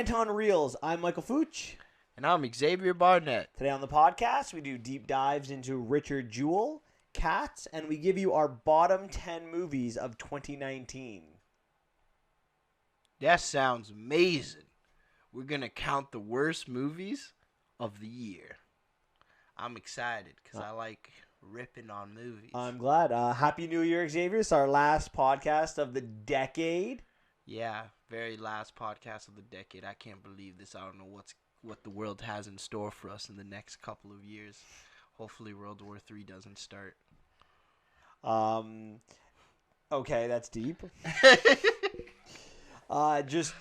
Rant on Reels. I'm Michael Fooch. And I'm Xavier Barnett. Today on the podcast, we do deep dives into Richard Jewell, Cats, and we give you our bottom 10 movies of 2019. That sounds amazing. We're going to count the worst movies of the year. I'm excited because I like ripping on movies. I'm glad. Happy New Year, Xavier. It's our last podcast of the decade. Yeah, very last podcast of the decade. I can't believe this. I don't know what the world has in store for us in the next couple of years. Hopefully World War III doesn't start. Okay, that's deep. Just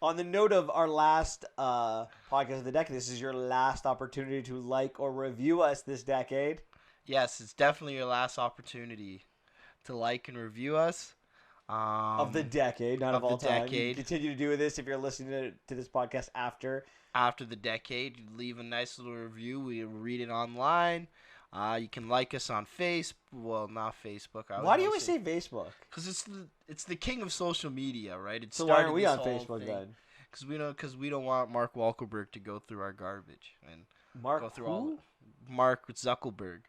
on the note of our last podcast of the decade, this is your last opportunity to like or review us this decade. Yes, it's definitely your last opportunity to like and review us. Of the decade, not of all time. Decade. You continue to do this if you're listening to this podcast after the decade. You leave a nice little review. We read it online. You can like us on Facebook. Well, not Facebook. Why do you always say Facebook? Because it's the king of social media, right? So why aren't we on Facebook then? Because we don't want Mark Wahlberg to go through our garbage and go through all. Mark Zuckerberg.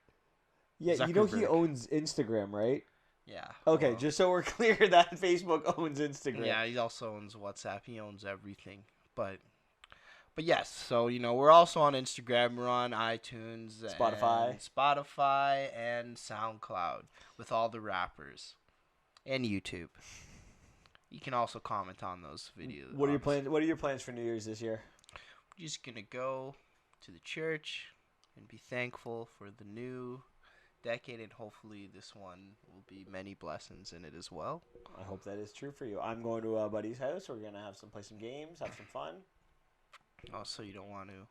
Yeah, you know he owns Instagram, right? Yeah. Okay, just so we're clear that Facebook owns Instagram. Yeah, he also owns WhatsApp. He owns everything. But yes, so we're also on Instagram. We're on iTunes, Spotify, and SoundCloud with all the rappers, and YouTube. You can also comment on those videos. What are your plans? What are your plans for New Year's this year? We're just gonna go to the church and be thankful for the new decade, and hopefully this one will be many blessings in it as well. I hope that is true for you. I'm going to a buddy's house. We're gonna play some games, have some fun. Oh, so you don't want to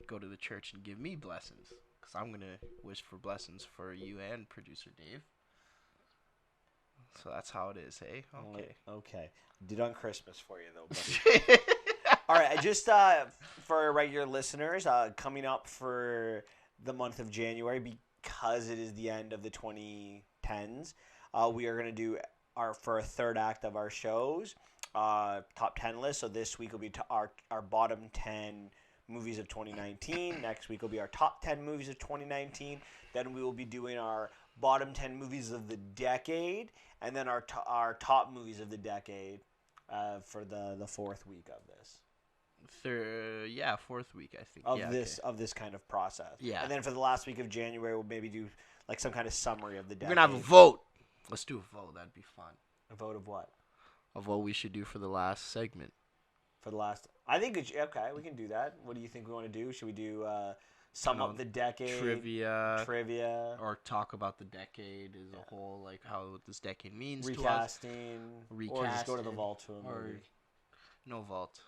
go to the church and give me blessings, because I'm gonna wish for blessings for you and producer Dave. So that's how it is, hey? Okay. Did on Christmas for you though, buddy. All right, just for our regular listeners, coming up for the month of January, because it is the end of the 2010s, we are going to do our third act of our shows, top 10 list. So this week will be our bottom 10 movies of 2019. Next week will be our top 10 movies of 2019. Then we will be doing our bottom 10 movies of the decade, and then our top movies of the decade for the fourth week of this. Fourth week, I think. Of this kind of process. Yeah. And then for the last week of January, we'll maybe do like some kind of summary of the decade. We're going to have a vote. Let's do a vote. That'd be fun. A vote of what? Of what we should do for the last segment. I think okay, we can do that. What do you think we want to do? Should we do sum up the decade? Trivia. Or talk about the decade as a whole, like what this decade means Recasting. to us. Or just go to the vault to a movie. Or no vault.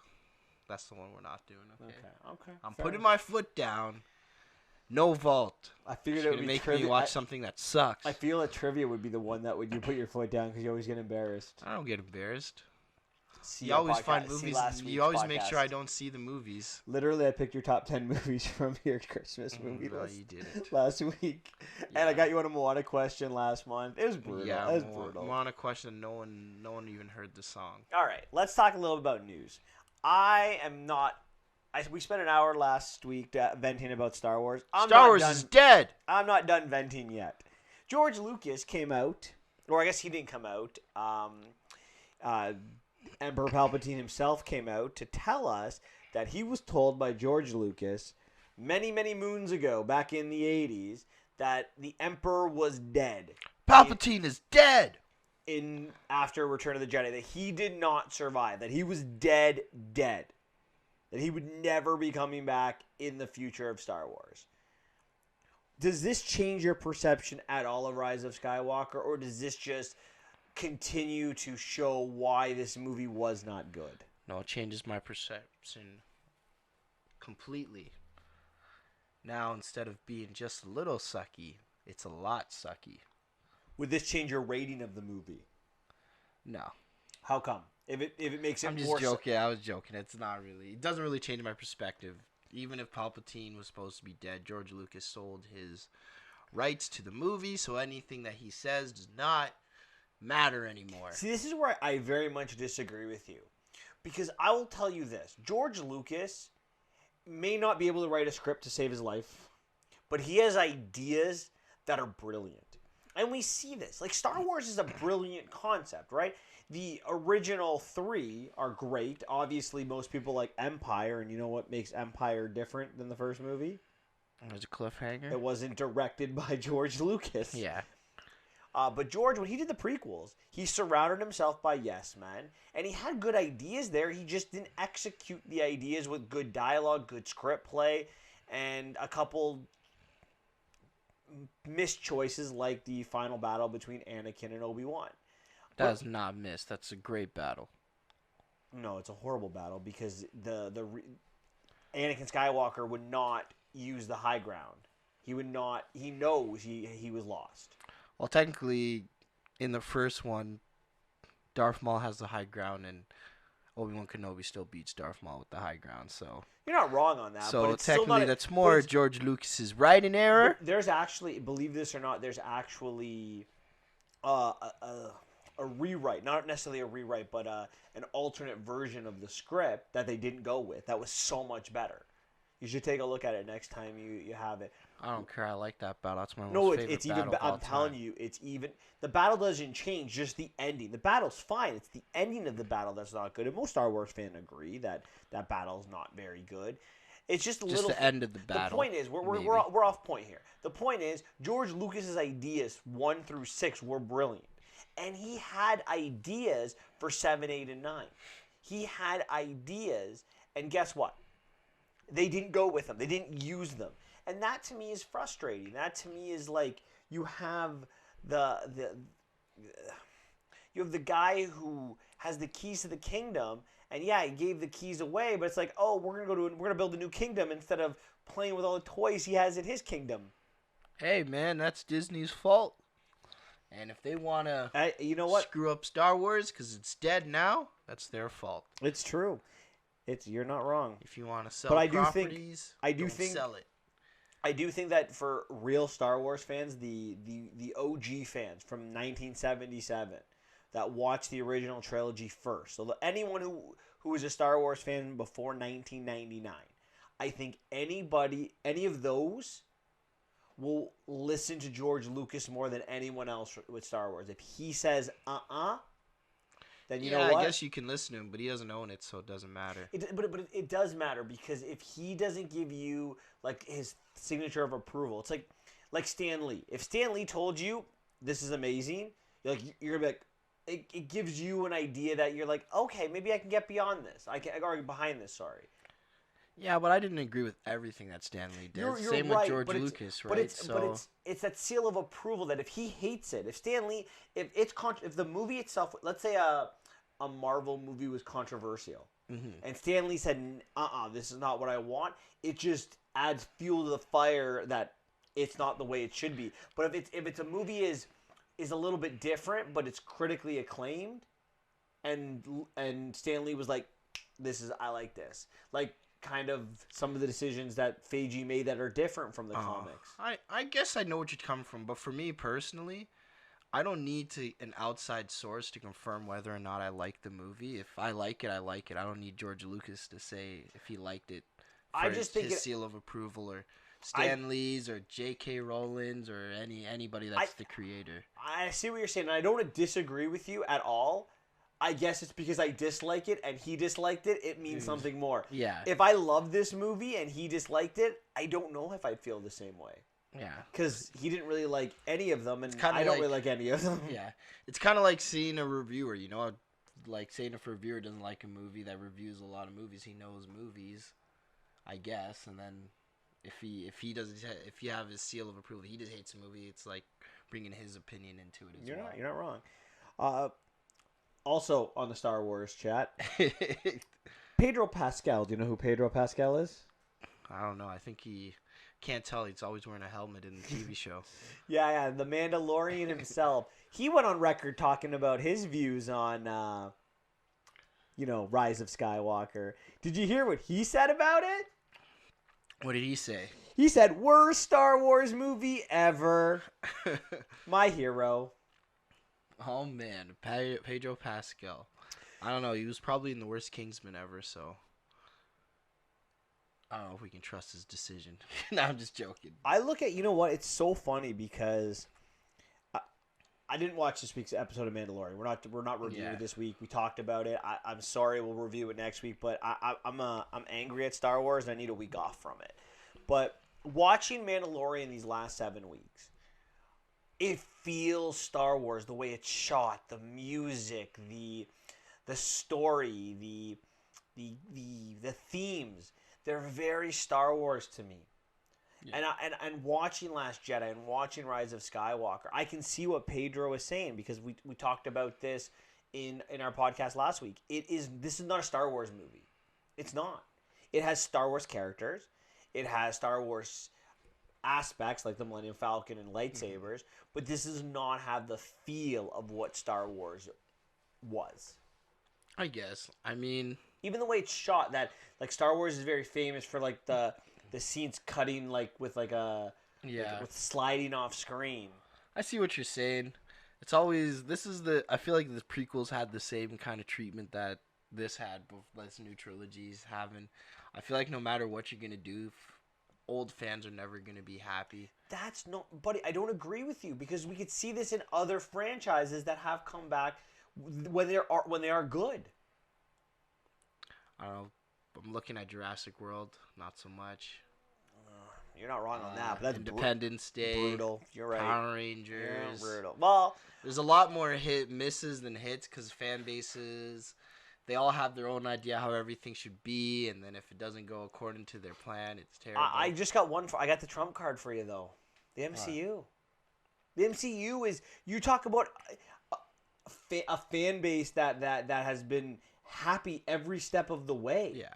That's the one we're not doing. Okay. I'm putting my foot down. No vault. I figured it would make me watch something that sucks. I feel a trivia would be the one that would you put your foot down because you always get embarrassed. I don't get embarrassed. You always find movies. You always make sure I don't see the movies. Literally, I picked your top 10 movies from your Christmas movie list. No, you didn't. Last week. Yeah. And I got you on a Moana question last month. It was brutal. Yeah, it was brutal. Moana question. No one even heard the song. All right, let's talk a little about news. We spent an hour last week venting about Star Wars. Star Wars is dead. I'm not done venting yet. George Lucas came out, or I guess he didn't come out. Emperor Palpatine himself came out to tell us that he was told by George Lucas many, many moons ago, back in the 80s, that the Emperor was dead. Palpatine is dead! After Return of the Jedi, that he did not survive, that he was dead, that he would never be coming back in the future of Star Wars. Does this change your perception at all of Rise of Skywalker, or does this just continue to show why this movie was not good? No, it changes my perception completely. Now, instead of being just a little sucky, it's a lot sucky. Would this change your rating of the movie? No. How come? If it makes it I'm just joking. I was joking. It's not really. It doesn't really change my perspective. Even if Palpatine was supposed to be dead, George Lucas sold his rights to the movie, so anything that he says does not matter anymore. See, this is where I very much disagree with you. Because I will tell you this. George Lucas may not be able to write a script to save his life, but he has ideas that are brilliant. And we see this. Like, Star Wars is a brilliant concept, right? The original 3 are great. Obviously, most people like Empire, and you know what makes Empire different than the first movie? There's a cliffhanger. It wasn't directed by George Lucas. Yeah. But George, when he did the prequels, he surrounded himself by yes men, and he had good ideas there. He just didn't execute the ideas with good dialogue, good script play, and a couple missed choices like the final battle between Anakin and Obi-Wan. That's not missed. That's a great battle. No, it's a horrible battle because Anakin Skywalker would not use the high ground. He would not. He knows he was lost. Well, technically, in the first one, Darth Maul has the high ground, and Obi-Wan Kenobi still beats Darth Maul with the high ground. So you're not wrong on that. So but it's technically, still not that's more George Lucas's writing error. There's actually, believe this or not, there's actually a rewrite, not necessarily a rewrite, but an alternate version of the script that they didn't go with. That was so much better. You should take a look at it next time you have it. I don't care. I like that battle. That's my most favorite it's even. battle. I'm telling you, it's even. The battle doesn't change. Just the ending. The battle's fine. It's the ending of the battle that's not good. And most Star Wars fans agree that battle's not very good. It's just the end of the battle. The point is, we're off point here. The point is, George Lucas's ideas 1 through 6 were brilliant, and he had ideas for 7, 8, and 9. He had ideas, and guess what? They didn't go with them. They didn't use them. And that to me is frustrating. That to me is like you have the guy who has the keys to the kingdom, and yeah, he gave the keys away, but it's like, oh, we're gonna build a new kingdom instead of playing with all the toys he has in his kingdom. Hey man, that's Disney's fault. And if they wanna, screw up Star Wars because it's dead now, that's their fault. It's true. You're not wrong. If you want to sell but properties, don't sell it. I do think that for real Star Wars fans, the OG fans from 1977 that watched the original trilogy first, so anyone who was a Star Wars fan before 1999, I think any of those will listen to George Lucas more than anyone else with Star Wars. If he says then you know what? I guess you can listen to him, but he doesn't own it, so it doesn't matter. But it does matter because if he doesn't give you like his signature of approval, it's like Stan Lee. If Stan Lee told you this is amazing, you're gonna be like, it gives you an idea that you're like, okay, maybe I can get beyond this. I can get behind this. Sorry. Yeah, but I didn't agree with everything that Stan Lee did. You're Same right, with George Lucas, right? But it's that seal of approval that if he hates it, if Stan Lee, if the movie itself, let's say a Marvel movie was controversial, and Stan Lee said, this is not what I want, it just adds fuel to the fire that it's not the way it should be. But if it's a movie is a little bit different, but it's critically acclaimed, and Stan Lee was like, I like this. Like, kind of some of the decisions that Feige made that are different from the comics. I guess I know what you're coming from, but for me personally, I don't need an outside source to confirm whether or not I like the movie. If I like it, I like it. I don't need George Lucas to say if he liked it. I just think his seal of approval, or Stan Lee's, or J.K. Rowling's, or anybody that's the creator. I see what you're saying, and I don't disagree with you at all. I guess it's because I dislike it and he disliked it. It means something more. Yeah. If I love this movie and he disliked it, I don't know if I'd feel the same way. Yeah. Because he didn't really like any of them, and I don't really like any of them. Yeah. It's kind of like seeing a reviewer, like saying if a reviewer doesn't like a movie that reviews a lot of movies, he knows movies, I guess, and then if you have his seal of approval, he just hates a movie, it's like bringing his opinion into it as well. You're not wrong. Also on the Star Wars chat, Pedro Pascal. Do you know who Pedro Pascal is? I don't know. I think he can't tell. He's always wearing a helmet in the TV show. Yeah, the Mandalorian himself. He went on record talking about his views on, Rise of Skywalker. Did you hear what he said about it? What did he say? He said, "Worst Star Wars movie ever." My hero. Oh man, Pedro Pascal. I don't know. He was probably in the worst Kingsman ever, so I don't know if we can trust his decision. No, I'm just joking. I look at, you know what? It's so funny because I didn't watch this week's episode of Mandalorian. We're not reviewing it this week. We talked about it. I'm sorry. We'll review it next week. But I'm angry at Star Wars and I need a week off from it. But watching Mandalorian these last 7 weeks, it feels Star Wars the way it's shot, the music, the story, the themes. They're very Star Wars to me. Yeah. And watching Last Jedi and watching Rise of Skywalker, I can see what Pedro is saying because we talked about this in our podcast last week. This is not a Star Wars movie. It's not. It has Star Wars characters. It has Star Wars aspects like the Millennium Falcon and lightsabers, but this does not have the feel of what Star Wars was. I guess. I mean, even the way it's shot, that like Star Wars is very famous for like the scenes cutting like with like a with sliding off screen. I see what you're saying. It's always I feel like the prequels had the same kind of treatment that this had, this new trilogy's having. I feel like no matter what you're gonna do, old fans are never gonna be happy. That's no, buddy. I don't agree with you because we could see this in other franchises that have come back when they are good. I don't know. I'm looking at Jurassic World, not so much. You're not wrong on that. But that's Independence Day, brutal. You're right. Power Rangers, brutal. Well, there's a lot more misses than hits because fan bases, they all have their own idea how everything should be, and then if it doesn't go according to their plan, it's terrible. I just got one. I got the trump card for you though. The MCU. The MCU is, you talk about a fan base that has been happy every step of the way. Yeah.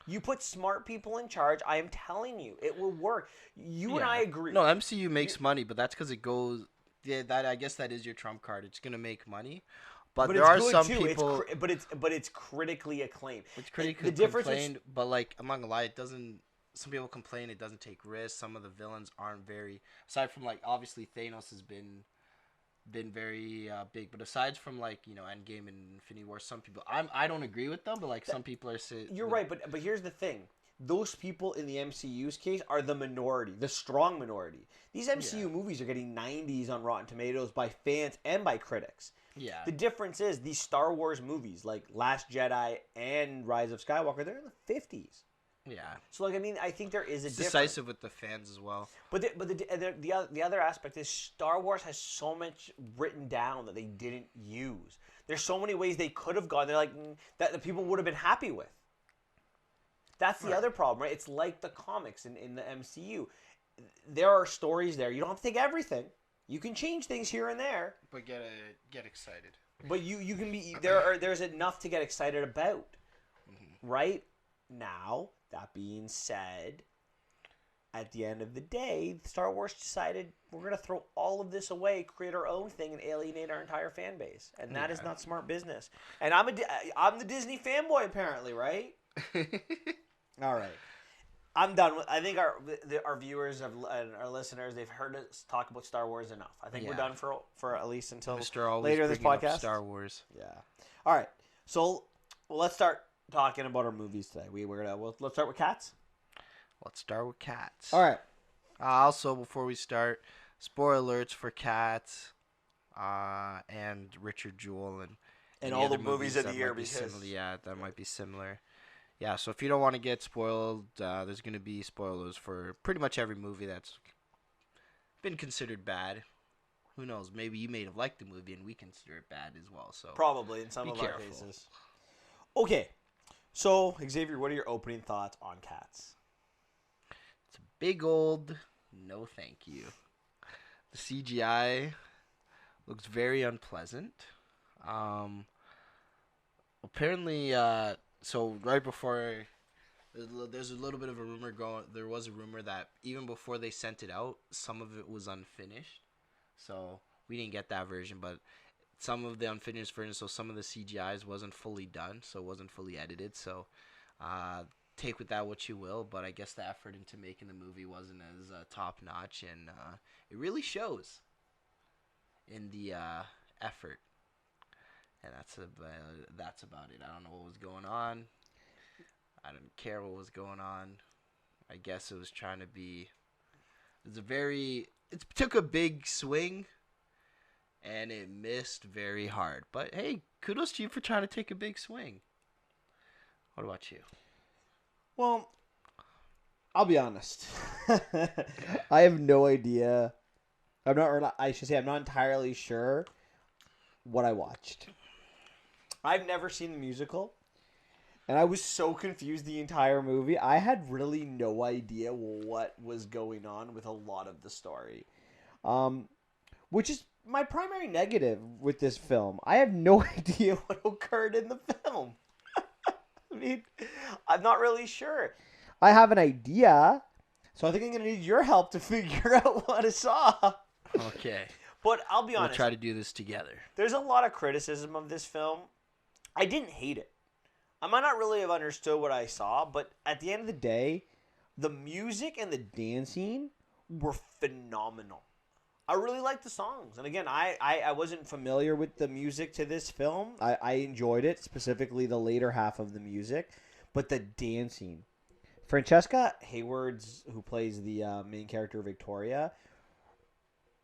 You put smart people in charge, I am telling you, it will work. And I agree. No, MCU makes money, but that's because it goes. Yeah, I guess that is your trump card. It's gonna make money, but there are some people. But it's critically acclaimed. It's critically acclaimed, but like I'm not gonna lie, it doesn't. Some people complain it doesn't take risks. Some of the villains aren't very. Aside from like obviously Thanos has been very big, but aside from like Endgame and Infinity War, some people I don't agree with them, but like some people are you're right, but here's the thing: those people in the MCU's case are the minority, the strong minority. These MCU movies are getting 90s on Rotten Tomatoes by fans and by critics. Yeah. The difference is these Star Wars movies like Last Jedi and Rise of Skywalker, they're in the 50s. Yeah. So like I think there is a difference. Decisive with the fans as well. But the other aspect is Star Wars has so much written down that they didn't use. There's so many ways they could have gone. They're like that the people would have been happy with. That's the other problem, right? It's like the comics in the MCU. There are stories there. You don't have to take everything. You can change things here and there. But get excited. But you can be there's enough to get excited about, right? Now, that being said, at the end of the day, Star Wars decided we're going to throw all of this away, create our own thing, and alienate our entire fan base. And that is not smart business. And I'm the Disney fanboy, apparently, right? All right. I'm done. I think our viewers and our listeners, they've heard us talk about Star Wars enough. I think we're done for at least until later in this podcast. Star Wars. Yeah. All right. So let's start talking about our movies today. Let's start with Cats. Let's start with Cats. All right. Also, before we start, spoiler alerts for Cats, and Richard Jewell and all the movies of the year because that might be similar. Yeah, so if you don't want to get spoiled, there's going to be spoilers for pretty much every movie that's been considered bad. Who knows? Maybe you may have liked the movie and we consider it bad as well. So probably in some of our cases. Okay. So, Xavier, what are your opening thoughts on Cats? It's a big old no thank you. The CGI looks very unpleasant. Apparently, so right before, there's a little bit of a rumor going. There was a rumor that even before they sent it out, some of it was unfinished. So we didn't get that version, but some of the unfinished version, so some of the CGIs wasn't fully done, so it wasn't fully edited. So take with that what you will, but I guess the effort into making the movie wasn't as top notch, and it really shows in the effort. And that's about it. I don't know what was going on. I didn't care what was going on. I guess it was trying to be. It took a big swing, and it missed very hard. But hey, kudos to you for trying to take a big swing. What about you? Well, I'll be honest. I have no idea. I'm not entirely sure what I watched. I've never seen the musical, and I was so confused the entire movie. I had really no idea what was going on with a lot of the story, which is my primary negative with this film. I have no idea what occurred in the film. I mean, I'm not really sure. I have an idea, so I think I'm going to need your help to figure out what I saw. Okay. But I'll be honest. We'll try to do this together. There's a lot of criticism of this film. I didn't hate it. I might not really have understood what I saw, but at the end of the day, the music and the dancing were phenomenal. I really liked the songs. And again, I wasn't familiar with the music to this film. I enjoyed it, specifically the later half of the music. But the dancing. Francesca Hayward's, who plays the main character, Victoria,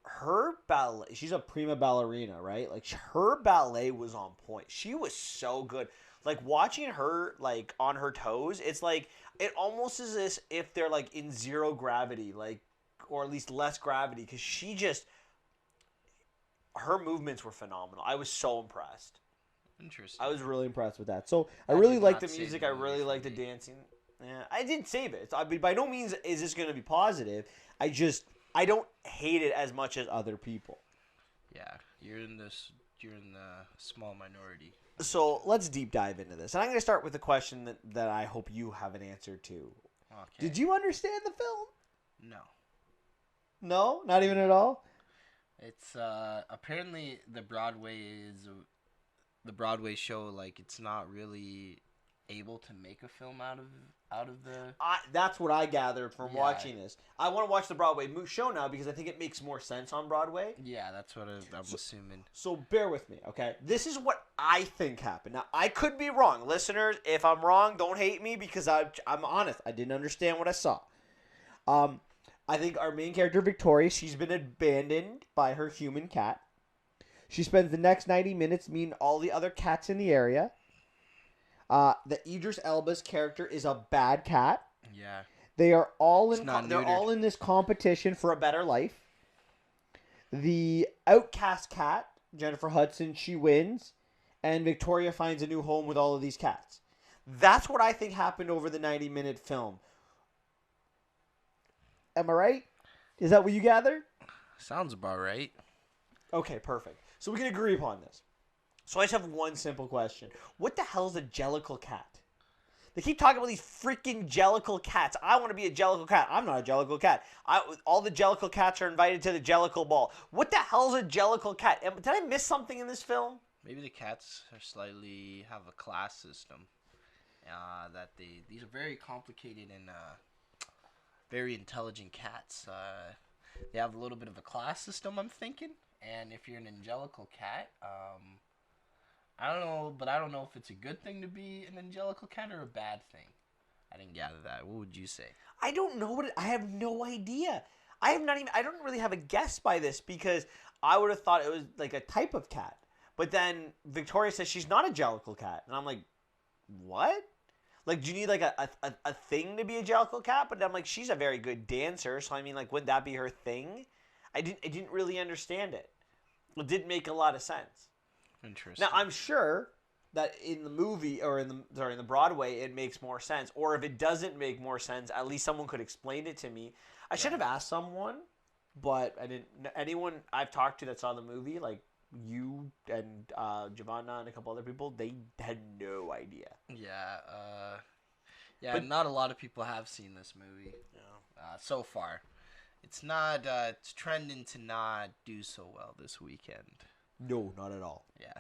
her ballet, she's a prima ballerina, right? Like, her ballet was on point. She was so good. Like, watching her, like, on her toes, it's like, it almost is as if they're, like, in zero gravity, like, or at least less gravity, because she just, her movements were phenomenal. I was so impressed. Interesting. I was really impressed with that. So, I really liked the music. I really liked the dancing. Yeah, I didn't save it. I mean, by no means is this going to be positive. I don't hate it as much as other people. Yeah, you're in the small minority. So let's deep dive into this. And I'm going to start with a question that I hope you have an answer to. Okay. Did you understand the film? No. No? Not even at all? It's apparently the Broadway show, like, it's not really able to make a film out of the. That's what I gathered from watching this. I want to watch the Broadway show now because I think it makes more sense on Broadway. Yeah, that's what I'm assuming. So bear with me, okay? This is what I think happened. Now, I could be wrong. Listeners, if I'm wrong, don't hate me because I'm honest. I didn't understand what I saw. I think our main character, Victoria, she's been abandoned by her human cat. She spends the next 90 minutes meeting all the other cats in the area. The Idris Elba's character is a bad cat. Yeah. They are all they're all in this competition for a better life. The outcast cat, Jennifer Hudson, she wins, and Victoria finds a new home with all of these cats. That's what I think happened over the 90-minute film. Am I right? Is that what you gathered? Sounds about right. Okay, perfect. So we can agree upon this. So I just have one simple question. What the hell is a jellicle cat? They keep talking about these freaking jellicle cats. I want to be a jellicle cat. I'm not a jellicle cat. All the jellicle cats are invited to the jellicle ball. What the hell is a jellicle cat? Did I miss something in this film? Maybe the cats have a class system. These are very complicated and very intelligent cats. They have a little bit of a class system, I'm thinking. And if you're an angelical cat, I don't know if it's a good thing to be an angelical cat or a bad thing. I didn't gather that. What would you say? I don't know I have no idea. I don't really have a guess by this because I would have thought it was like a type of cat. But then Victoria says she's not a jellicle cat. And I'm like, what? Like, do you need like a thing to be a jellicle cat? But I'm like, she's a very good dancer. So I mean, like, wouldn't that be her thing? I didn't really understand it. It didn't make a lot of sense. Interesting. Now, I'm sure that in the movie or in the Broadway, it makes more sense. Or if it doesn't make more sense, at least someone could explain it to me. I should have asked someone, but I didn't. Anyone I've talked to that saw the movie, like you and Giovanna and a couple other people, they had no idea. Yeah, but not a lot of people have seen this movie. No. So far. It's not. It's trending to not do so well this weekend. No, not at all. Yeah.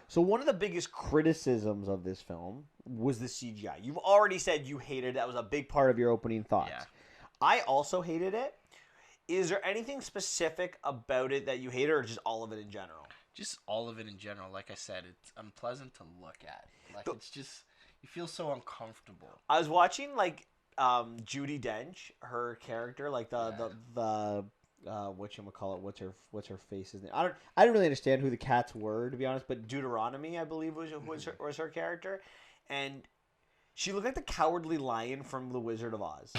So one of the biggest criticisms of this film was the CGI. You've already said you hated it. That was a big part of your opening thoughts. Yeah. I also hated it. Is there anything specific about it that you hated or just all of it in general? just all of it in general. Like I said, it's unpleasant to look at. Like it's just you feel so uncomfortable. I was watching like Judi Dench, her character, like the whatchamacallit, what's her face's name? I don't really understand who the cats were, to be honest, but Deuteronomy, I believe, was her character, and she looked like the Cowardly Lion from The Wizard of Oz.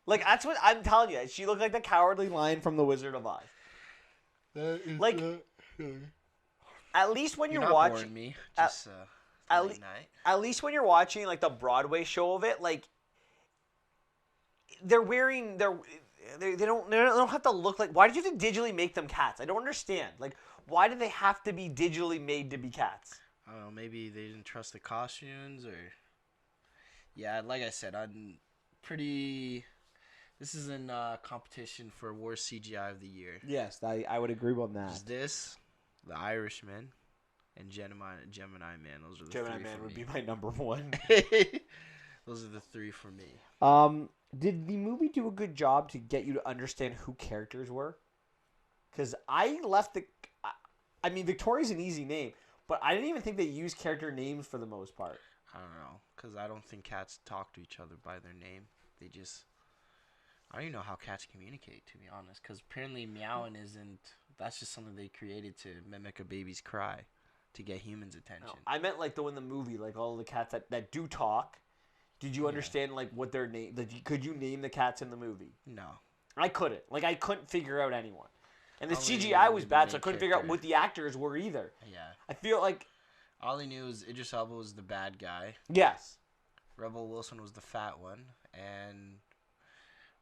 Like, that's what I'm telling you. She looked like the Cowardly Lion from The Wizard of Oz. That is like, at least when you're not watching boring me, just late night. At least when you're watching like the Broadway show of it, like they're wearing they don't have to look like. Why did you have to digitally make them cats? I don't understand. Like, why do they have to be digitally made to be cats? I don't know. Maybe they didn't trust the costumes, or yeah. Like I said, I'm pretty. This is in competition for worst CGI of the year. Yes, I would agree on that. Is this, The Irishman, and Gemini Man? Those are the Gemini three Man for would me. be my number one. Those are the three for me. Did the movie do a good job to get you to understand who characters were? Because I left I mean, Victoria's an easy name, but I didn't even think they used character names for the most part. I don't know, because I don't think cats talk to each other by their name. They just... I don't even know how cats communicate, to be honest, because apparently meowing isn't... That's just something they created to mimic a baby's cry to get humans' attention. No, I meant like in the movie, like all the cats that do talk. Did you understand like what their name? Like, could you name the cats in the movie? No. I couldn't. Like, I couldn't figure out anyone. And the Only CGI was the bad, main so I couldn't figure out character. what the actors were either. Yeah. I feel like... All he knew is Idris Elba was the bad guy. Yes. Rebel Wilson was the fat one. And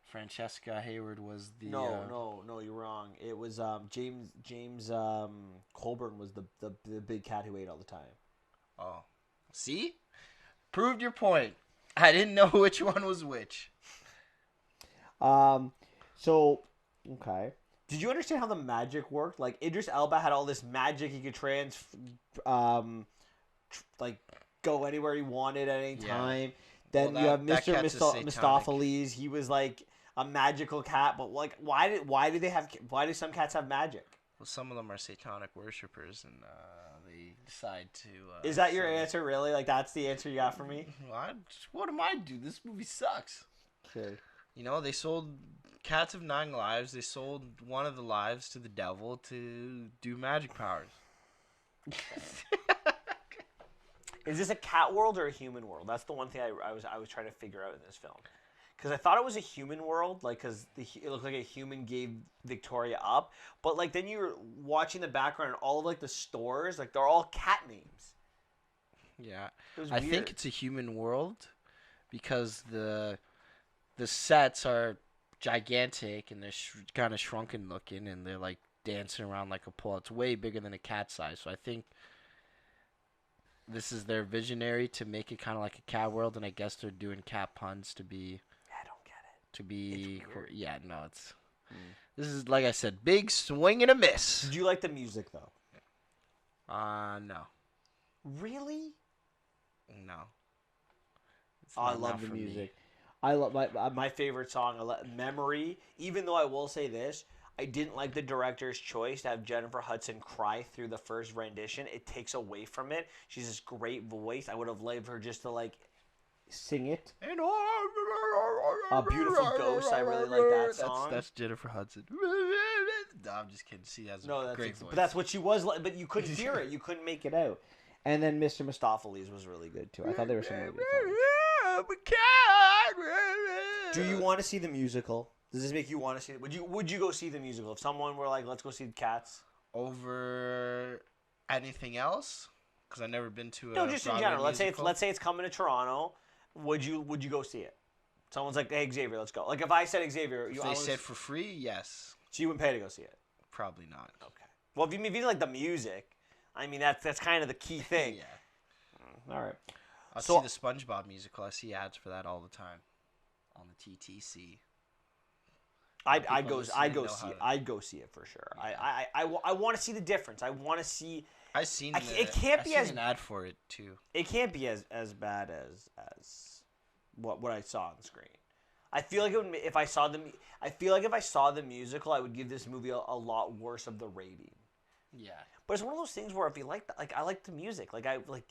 Francesca Hayward was the... No, you're wrong. It was James Colburn was the big cat who ate all the time. Oh. See? Proved your point. I didn't know which one was which. So, okay. Did you understand how the magic worked? Like, Idris Elba had all this magic. He could like, go anywhere he wanted at any time. Then you have Mr. Mistopheles. He was, like, a magical cat. But, like, why do some cats have magic? Well, some of them are satanic worshippers, and they decide to... Is that your answer, really? Like, that's the answer you got for me? What am I do? This movie sucks. Okay. You know, they sold Cats of 9 Lives. They sold one of the lives to the devil to do magic powers. Is this a cat world or a human world? That's the one thing I was trying to figure out in this film. Because I thought it was a human world, like, because it looked like a human gave Victoria up. But, like, then you're watching the background and all of, like, the stores, like, they're all cat names. Yeah. It was I weird. think it's a human world because the sets are gigantic and they're kind of shrunken looking and they're, like, dancing around like a pole. It's way bigger than a cat size. So I think this is their visionary to make it kind of like a cat world, and I guess they're doing cat puns to be... I don't get it. To be... It's weird. Yeah, no, it's... This is, like I said, big swing and a miss. Did you like the music, though? No. Really? No. I love the music. I love my favorite song, Memory. Even though I will say this, I didn't like the director's choice to have Jennifer Hudson cry through the first rendition. It takes away from it. She's this great voice. I would have loved her just to, like, sing it. A Beautiful Ghost. I really like that song. That's Jennifer Hudson. No, I'm just kidding. She has a great voice. But that's what she was like. But you couldn't hear it. You couldn't make it out. And then Mr. Mistopheles was really good too. I thought there were some really good songs. Do you want to see the musical? Does this make you want to see it? Would you go see the musical if someone were like, let's go see Cats? Over anything else? Because I've never been to a No, just in Broadway general. musical. Let's say it's coming to Toronto. Would you go see it? Someone's like, hey, Xavier, let's go. Like, if I said Xavier... If they said for free, yes. So you wouldn't pay to go see it? Probably not. Okay. Well, if you didn't like the music, I mean, that's kind of the key thing. Yeah. All right. I'll see the SpongeBob musical. I see ads for that all the time on the TTC. I'd go see it for sure. Yeah. I want to see the difference. I want to see... I've seen an ad for it too. It can't be as bad as what I saw on the screen. I feel like if I saw the musical, I would give this movie a lot worse of the rating. Yeah. But it's one of those things where if you like, I like the music. Like I like,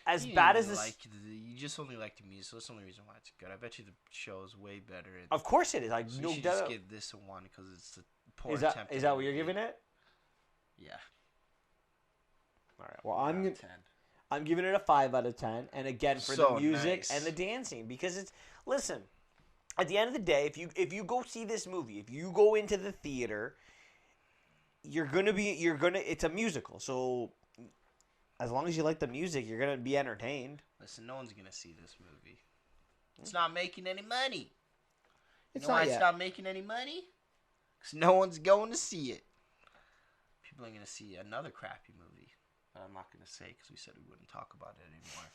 as You bad didn't as this. you just only like the music. So that's the only reason why it's good. I bet you the show is way better. Of course it is. I so no you should doubt. just give this a 1 because it's a poor Is attempt. that what you're giving it? Yeah. All right. Well, I'm 10. I'm giving it a 5 out of 10, and again for So the music nice. and the dancing, because it's listen. At the end of the day, if you go see this movie, if you go into the theater, it's a musical. So as long as you like the music, you're gonna be entertained. Listen, no one's gonna see this movie. It's not making any money. You It's know why not it's yet. not making any money? Because no one's going to see it. People are gonna see another crappy movie that I'm not gonna say because we said we wouldn't talk about it anymore.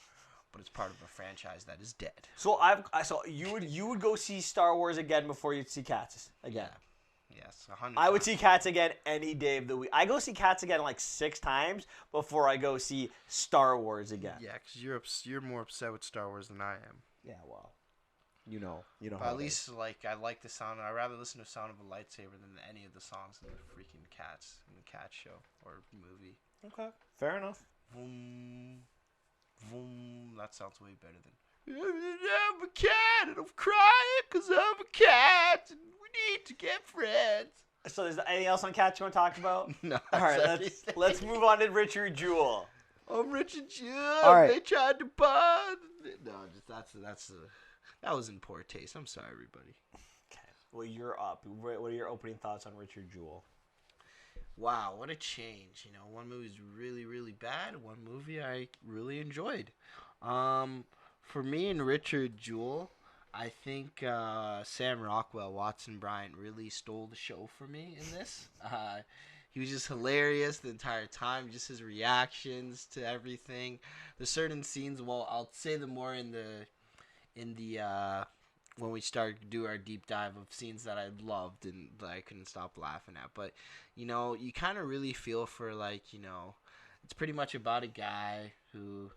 But it's part of a franchise that is dead. So you would go see Star Wars again before you'd see Cats again. Yeah. Yes, 100. I would see Cats again any day of the week. I go see Cats again like 6 times before I go see Star Wars again. Yeah, because you're more upset with Star Wars than I am. Yeah, well, you know. But how at it least is. like I like the sound. I'd rather listen to the sound of a lightsaber than any of the songs in the freaking Cats in the Cat show or movie. Okay, fair enough. Vroom, vroom. That sounds way better than. I'm a cat and I'm crying because I'm a cat and we need to get friends. So, is there anything else on Cats you want to talk about? No. All right, let's move on to Richard Jewell. I'm Richard Jewell. All right. They tried to bond. No, that was in poor taste. I'm sorry, everybody. Okay. Well, you're up. What are your opening thoughts on Richard Jewell? Wow, what a change. You know, one movie's really, really bad. One movie I really enjoyed. For me and Richard Jewell, I think Sam Rockwell, Watson Bryant, really stole the show for me in this. He was just hilarious the entire time, just his reactions to everything. There's certain scenes, well, I'll say them more in the when we start to do our deep dive of scenes that I loved and that I couldn't stop laughing at. But, you know, you kind of really feel for, like, you know, it's pretty much about a guy who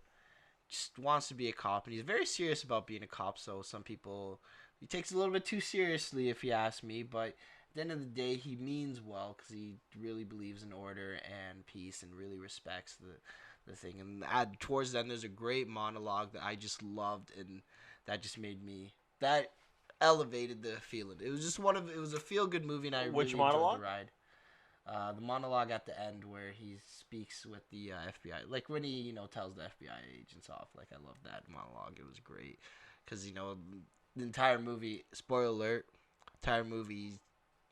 just wants to be a cop. And he's very serious about being a cop, so some people, he takes it a little bit too seriously, if you ask me. But at the end of the day, he means well because he really believes in order and peace and really respects the thing. And towards the end, there's a great monologue that I just loved, and that just made me... That elevated the feeling. It was just it was a feel-good movie, and I really enjoyed the ride. The monologue at the end where he speaks with the FBI. Like when he, you know, tells the FBI agents off. Like, I love that monologue. It was great. Because, you know, the entire movie, spoiler alert, entire movie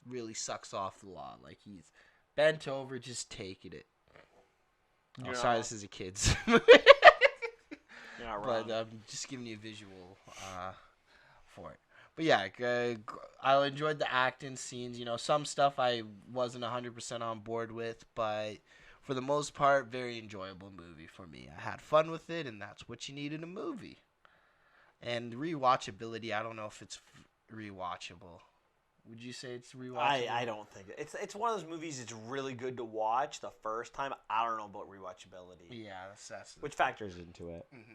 really sucks off the law. Like, he's bent over, just taking it. Oh, sorry, this is a kid's movie. You're not wrong. But I'm just giving you a visual for it. But yeah, I enjoyed the acting scenes. You know, some stuff I wasn't 100% on board with, but for the most part, very enjoyable movie for me. I had fun with it, and that's what you need in a movie. And rewatchability, I don't know if it's rewatchable. Would you say it's rewatchable? I don't think it's one of those movies. It's really good to watch the first time. I don't know about rewatchability. Yeah, that's which factors into it. Mm-hmm.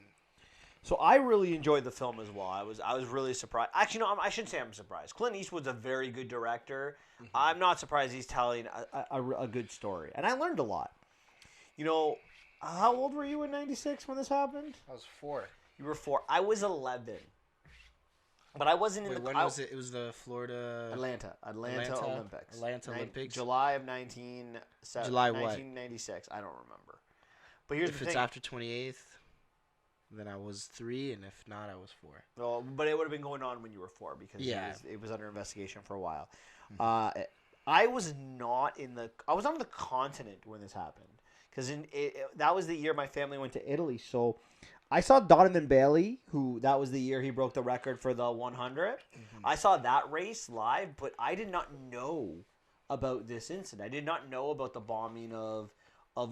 So I really enjoyed the film as well. I was really surprised. Actually, no, I shouldn't say I'm surprised. Clint Eastwood's a very good director. Mm-hmm. I'm not surprised he's telling a good story, and I learned a lot. You know, how old were you in '96 when this happened? I was 4. You were 4. I was 11. But I wasn't in the... When was it? It was the Florida... Atlanta Olympics. Atlanta Olympics? July of 1996. I don't remember. But here's the thing. If it's after 28th, then I was 3, and if not, I was 4. Well, but it would have been going on when you were 4 because it was under investigation for a while. Mm-hmm. I was not on the continent when this happened because that was the year my family went to Italy. So I saw Donovan Bailey, that was the year he broke the record for the 100. Mm-hmm. I saw that race live, but I did not know about this incident. I did not know about the bombing of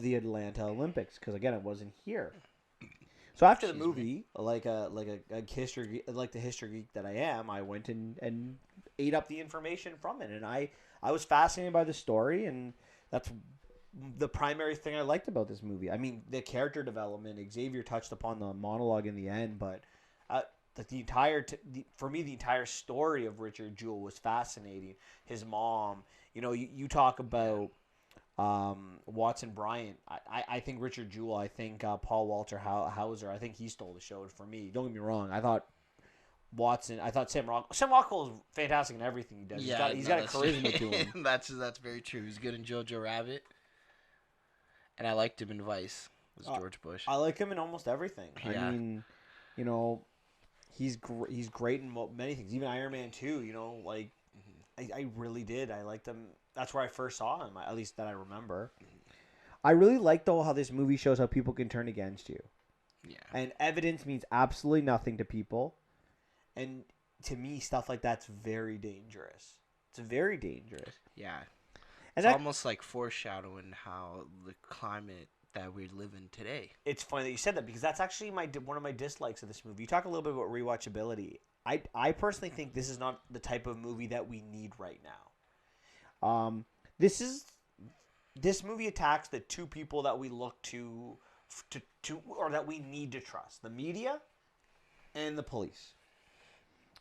the Atlanta Olympics because, again, it wasn't here. So after the movie, like the history geek that I am, I went and ate up the information from it, and I was fascinated by the story, and that's the primary thing I liked about this movie. I mean, the character development. Xavier touched upon the monologue in the end, but like for me, the entire story of Richard Jewell was fascinating. His mom, you talk about Watson Bryant. I think Richard Jewell. I think Paul Walter Hauser. I think he stole the show for me. Don't get me wrong. I thought Sam Rockwell is fantastic in everything he does. Yeah, he's got a charisma to him. That's very true. He's good in Jojo Rabbit, and I liked him in Vice. Was George Bush. I like him in almost everything. Yeah. I mean, he's great in many things. Even Iron Man 2. I really did. I liked him. That's where I first saw him, at least that I remember. I really like, though, how this movie shows how people can turn against you. Yeah. And evidence means absolutely nothing to people. And to me, stuff like that's very dangerous. It's very dangerous. Yeah. And it's almost like foreshadowing how the climate that we live in today. It's funny that you said that, because that's actually one of my dislikes of this movie. You talk a little bit about rewatchability. I personally think this is not the type of movie that we need right now. This movie attacks the two people that we look to or that we need to trust: the media and the police.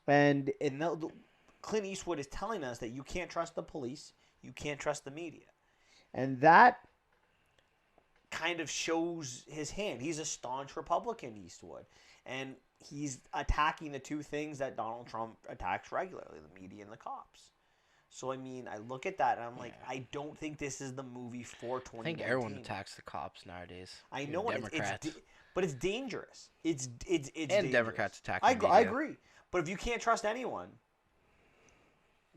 And Clint Eastwood is telling us that you can't trust the police, you can't trust the media, and that kind of shows his hand. He's a staunch Republican, Eastwood, and he's attacking the two things that Donald Trump attacks regularly: the media and the cops. So, I mean, I look at that and I'm like, I don't think this is the movie for 2019. I think everyone attacks the cops nowadays. I know, Democrats. but it's dangerous. It's and dangerous. Democrats attack the media. I agree. But if you can't trust anyone,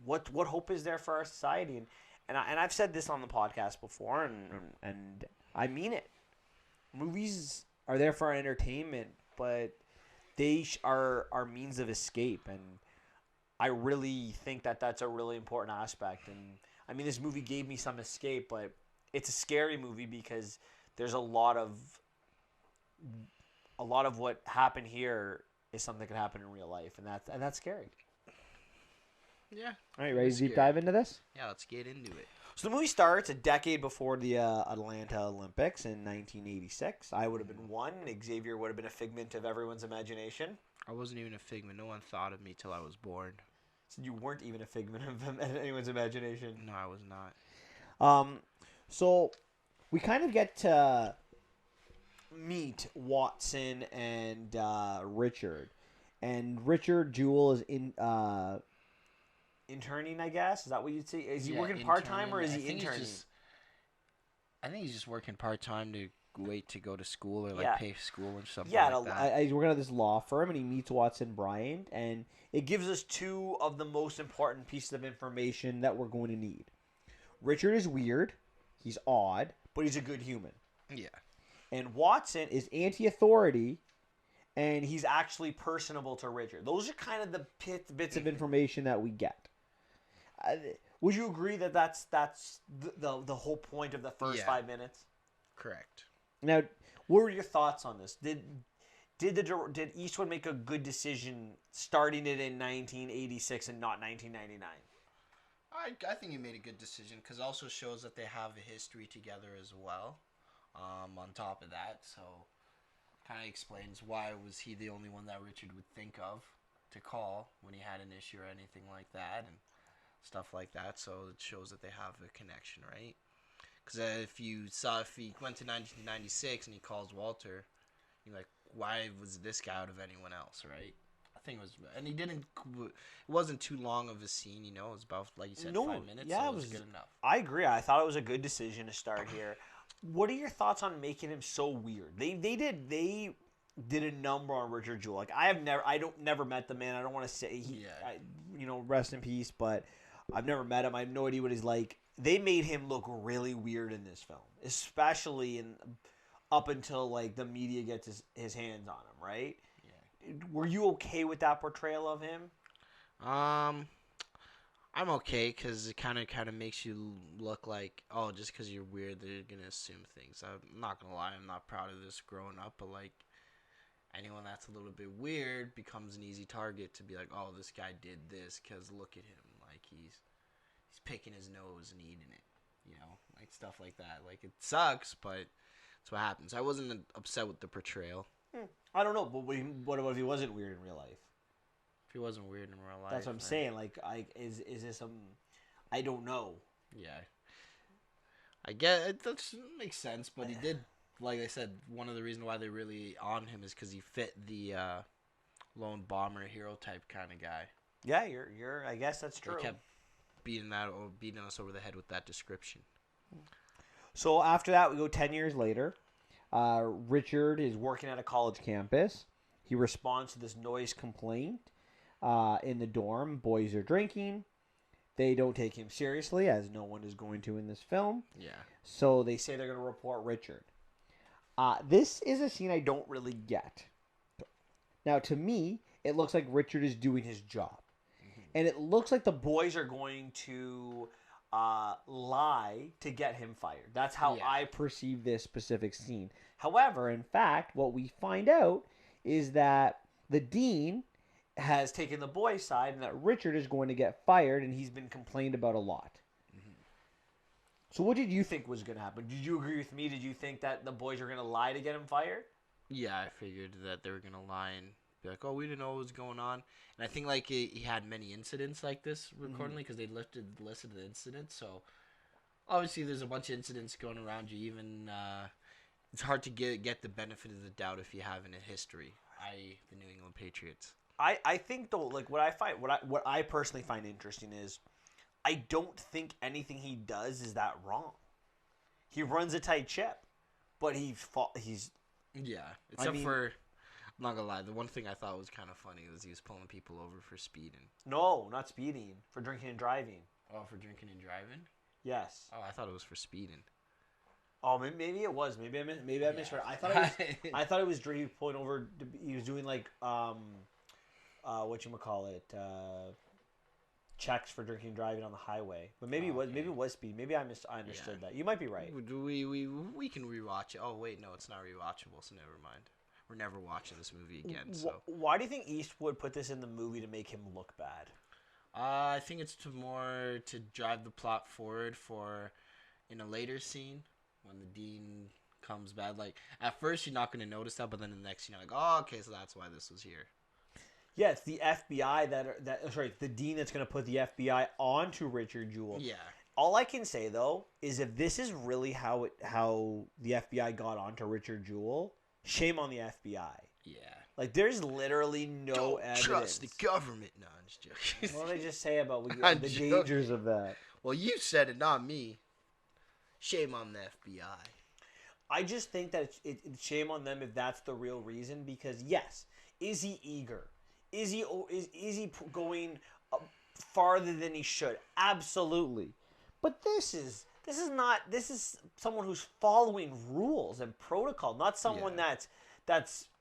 what hope is there for our society? And I've said this on the podcast before, and I mean it. Movies are there for our entertainment, but they are our means of escape, and I really think that that's a really important aspect. And I mean, this movie gave me some escape, but it's a scary movie because there's a lot of what happened here is something that could happen in real life, and that's scary. Yeah. All right, ready to deep dive into this? Yeah, let's get into it. So the movie starts a decade before the Atlanta Olympics in 1986. I would have been one. Xavier would have been a figment of everyone's imagination. I wasn't even a figment. No one thought of me till I was born. So you weren't even a figment of anyone's imagination. No, I was not. So we kind of get to meet Watson and Richard. And Richard Jewell is interning, I guess. Is that what you'd say? Is he working part-time or is he interning? I think he's just working part-time to wait to go to school or pay school or something like that. He's working at this law firm, and he meets Watson Bryant, and it gives us two of the most important pieces of information that we're going to need. Richard is weird, he's odd, but he's a good human. Yeah. And Watson is anti-authority, and he's actually personable to Richard. Those are kind of the bits of information that we get. Would you agree that that's the whole point of the first 5 minutes? Correct. Now, what were your thoughts on this? Did Eastwood make a good decision starting it in 1986 and not 1999? I think he made a good decision because it also shows that they have a history together as well. On top of that, so kind of explains why was he the only one that Richard would think of to call when he had an issue or anything like that and stuff like that. So it shows that they have a connection, right? Because if he went to 1996 and he calls Walter, you're like, why was this guy out of anyone else, right? I think it was, and it wasn't too long of a scene, It was about, like you said, 5 minutes. Yeah, so it was good enough. I agree. I thought it was a good decision to start here. What are your thoughts on making him so weird? They did a number on Richard Jewell. Like I never met the man. I don't want to say rest in peace, but I've never met him. I have no idea what he's like. They made him look really weird in this film, especially up until like the media gets his hands on him, right? Yeah. Were you okay with that portrayal of him? I'm okay because it kind of makes you look like, oh, just because you're weird, they're going to assume things. I'm not going to lie, I'm not proud of this growing up, but like anyone that's a little bit weird becomes an easy target to be like, oh, this guy did this because look at him. Like he's picking his nose and eating it, like stuff like that. Like it sucks, but it's what happens. I wasn't upset with the portrayal. I don't know, but what if he wasn't weird in real life? If he wasn't weird in real life. That's what I'm saying. Like, is this some? I don't know. Yeah. I get it. That makes sense, but he did. Like I said, one of the reasons why they're really on him is because he fit the lone bomber hero type kind of guy. Yeah, you're. I guess that's true. They kept beating us over the head with that description. So after that, we go 10 years later. Richard is working at a college campus. He responds to this noise complaint in the dorm. Boys are drinking. They don't take him seriously, as no one is going to in this film. Yeah. So they say they're going to report Richard. This is a scene I don't really get. Now, to me, it looks like Richard is doing his job. Mm-hmm. And it looks like the boys are going to lie to get him fired. That's how I perceive this specific scene. However, in fact, what we find out is that the dean has taken the boys' side and that Richard is going to get fired, and he's been complained about a lot. Mm-hmm. So what did you think was going to happen? Did you agree with me? Did you think that the boys were going to lie to get him fired? Yeah, I figured that they were going to lie and be like, oh, we didn't know what was going on. And I think like he had many incidents like this recordingly because they listed the incidents. So obviously there's a bunch of incidents going around you. Even it's hard to get the benefit of the doubt if you have in a history, i.e. the New England Patriots. I think though, like what I personally find interesting is I don't think anything he does is that wrong. He runs a tight ship, but he's yeah. Except for, I'm not gonna lie, the one thing I thought was kind of funny was he was pulling people over for speeding. No, not speeding, for drinking and driving. Oh, for drinking and driving? Yes. Oh, I thought it was for speeding. Oh, maybe it was. Maybe I misread. I thought it was he was pulling over. He was doing like whatchamacallit, checks for drinking and driving on the highway. But maybe it was speed. Maybe I understood that. You might be right. We can rewatch it. Oh wait, no, it's not rewatchable, so never mind. We're never watching this movie again. So why do you think Eastwood put this in the movie to make him look bad? I think it's to drive the plot forward for in a later scene when the dean comes back. Like at first you're not going to notice that, but then the next scene you're like, oh, okay, so that's why this was here. Yeah, it's the FBI the dean that's going to put the FBI onto Richard Jewell. Yeah. All I can say though is if this is really how the FBI got onto Richard Jewell, shame on the FBI. Yeah. Like there's literally no evidence. Trust the government. No, I'm just joking. What do they just say about the dangers of that? Well, you said it, not me. Shame on the FBI. I just think that it's shame on them if that's the real reason. Because yes, is he eager? Is he going farther than he should? Absolutely. But this is someone who's following rules and protocol, not someone that's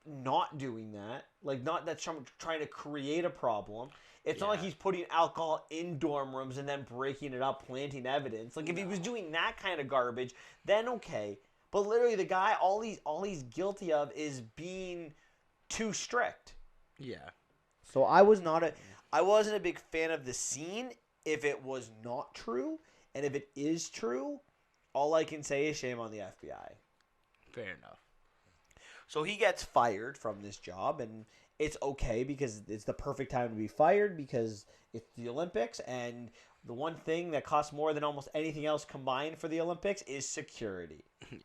not doing that. Like that's trying to create a problem. It's not like he's putting alcohol in dorm rooms and then breaking it up, planting evidence. Like if he was doing that kind of garbage, then okay. But literally, the guy, all he's guilty of is being too strict. Yeah. So I wasn't a big fan of the scene if it was not true, and if it is true, all I can say is shame on the FBI. Fair enough. So he gets fired from this job, and it's okay because it's the perfect time to be fired because it's the Olympics, and the one thing that costs more than almost anything else combined for the Olympics is security. Yeah.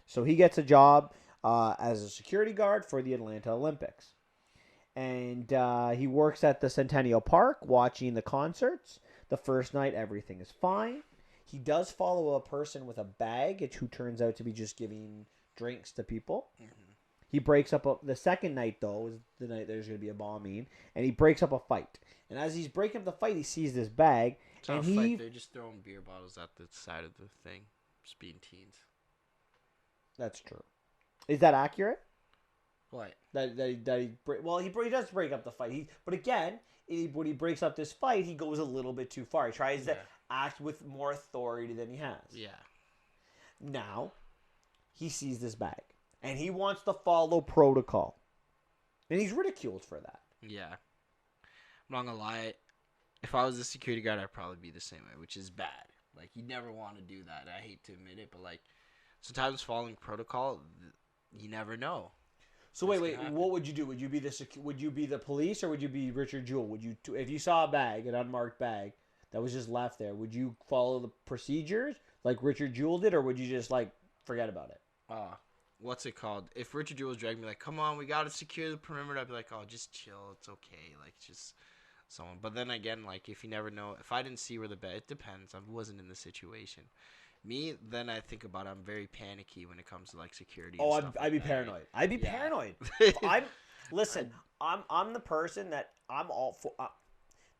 So he gets a job as a security guard for the Atlanta Olympics. And he works at the Centennial Park watching the concerts. The first night, everything is fine. He does follow a person with a bag who turns out to be just giving drinks to people. Mm-hmm. He breaks up the second night, though, is the night there's going to be a bombing, and he breaks up a fight. And as he's breaking up the fight, he sees this bag. It's not a fight. They're just throwing beer bottles at the side of the thing. Just being teens. That's true. Is that accurate? What? He does break up the fight. But again, when he breaks up this fight, he goes a little bit too far. He tries to act with more authority than he has. Yeah. Now, he sees this bag, and he wants to follow protocol, and he's ridiculed for that. Yeah. I'm not gonna lie. If I was a security guard, I'd probably be the same way, which is bad. Like, you never want to do that. I hate to admit it, but like, sometimes following protocol, you never know. So wait, what would you do? Would you be the police or would you be Richard Jewell? Would you, if you saw a bag, an unmarked bag that was just left there, would you follow the procedures like Richard Jewell did, or would you just like forget about it? What's it called? If Richard Jewell was dragging me like, come on, we gotta secure the perimeter, I'd be like, oh, just chill, it's okay, like just someone. But then again, like if you never know, if I didn't see where the bag, it depends. I wasn't in the situation. Me, then I think about it, I'm very panicky when it comes to like security. Oh, I'd be paranoid. I'd be paranoid. I'm the person that I'm all for.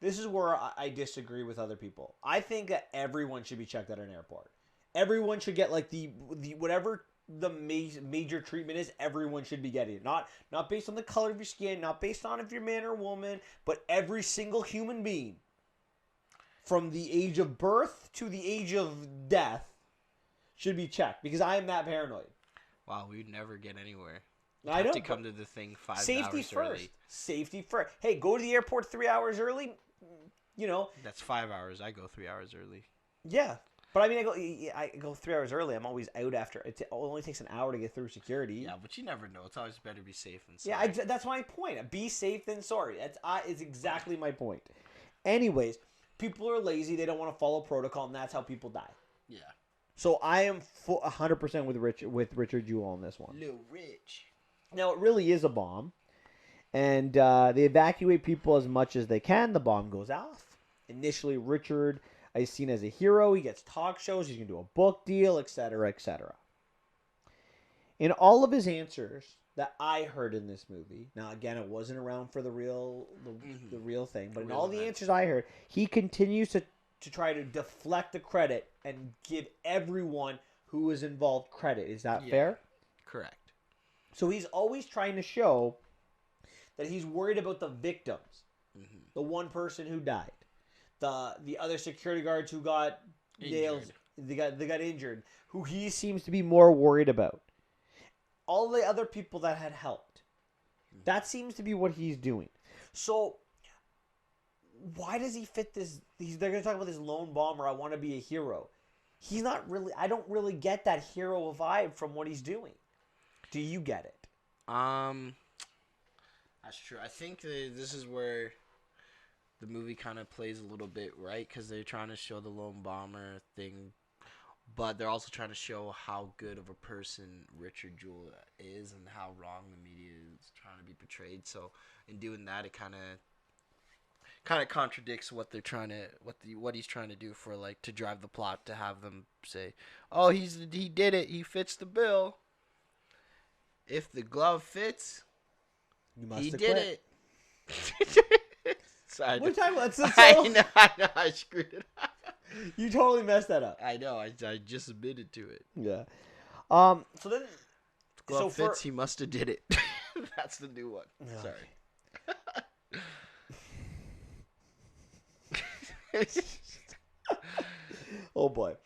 This is where I disagree with other people. I think that everyone should be checked at an airport. Everyone should get like the whatever the major treatment is. Everyone should be getting it. Not based on the color of your skin, not based on if you're man or woman, but every single human being, from the age of birth to the age of death, should be checked, because I am that paranoid. Wow, we'd never get anywhere. I have to come to the thing 5 hours early. Safety first. Hey, go to the airport 3 hours early. You know. That's 5 hours. I go 3 hours early. Yeah, but I mean, I go 3 hours early. I'm always out after. It only takes an hour to get through security. Yeah, but you never know. It's always better to be safe than sorry. Yeah, that's my point. Be safe than sorry. It's exactly my point. Anyways, people are lazy. They don't want to follow protocol, and that's how people die. Yeah. So I am 100% with Richard Jewell on this one. Little Rich. Now, it really is a bomb. And they evacuate people as much as they can. The bomb goes off. Initially, Richard is seen as a hero. He gets talk shows. He's going to do a book deal, etc., etc. In all of his answers that I heard in this movie, now, again, it wasn't around for the real thing, but in all the answers I heard, he continues to try to deflect the credit and give everyone who was involved credit. Is that fair? Correct. So he's always trying to show that he's worried about the victims. Mm-hmm. The one person who died. The other security guards who got nailed. They got injured. Who he seems to be more worried about. All the other people that had helped. Mm-hmm. That seems to be what he's doing. So why does he fit this? They're going to talk about this lone bomber. I want to be a hero. He's not really. I don't really get that hero vibe from what he's doing. Do you get it? That's true. I think this is where the movie kind of plays a little bit right, because they're trying to show the lone bomber thing, but they're also trying to show how good of a person Richard Jewell is and how wrong the media is trying to be portrayed. So in doing that, it kind of contradicts what they're trying to what he's trying to do for, like, to drive the plot, to have them say, "Oh, he did it. He fits the bill. If the glove fits, he did it." What time? I know. I screwed it up. You totally messed that up. I know. I just admitted to it. Yeah. So then, if glove fits, he must have did it. That's the new one. Sorry. Oh boy.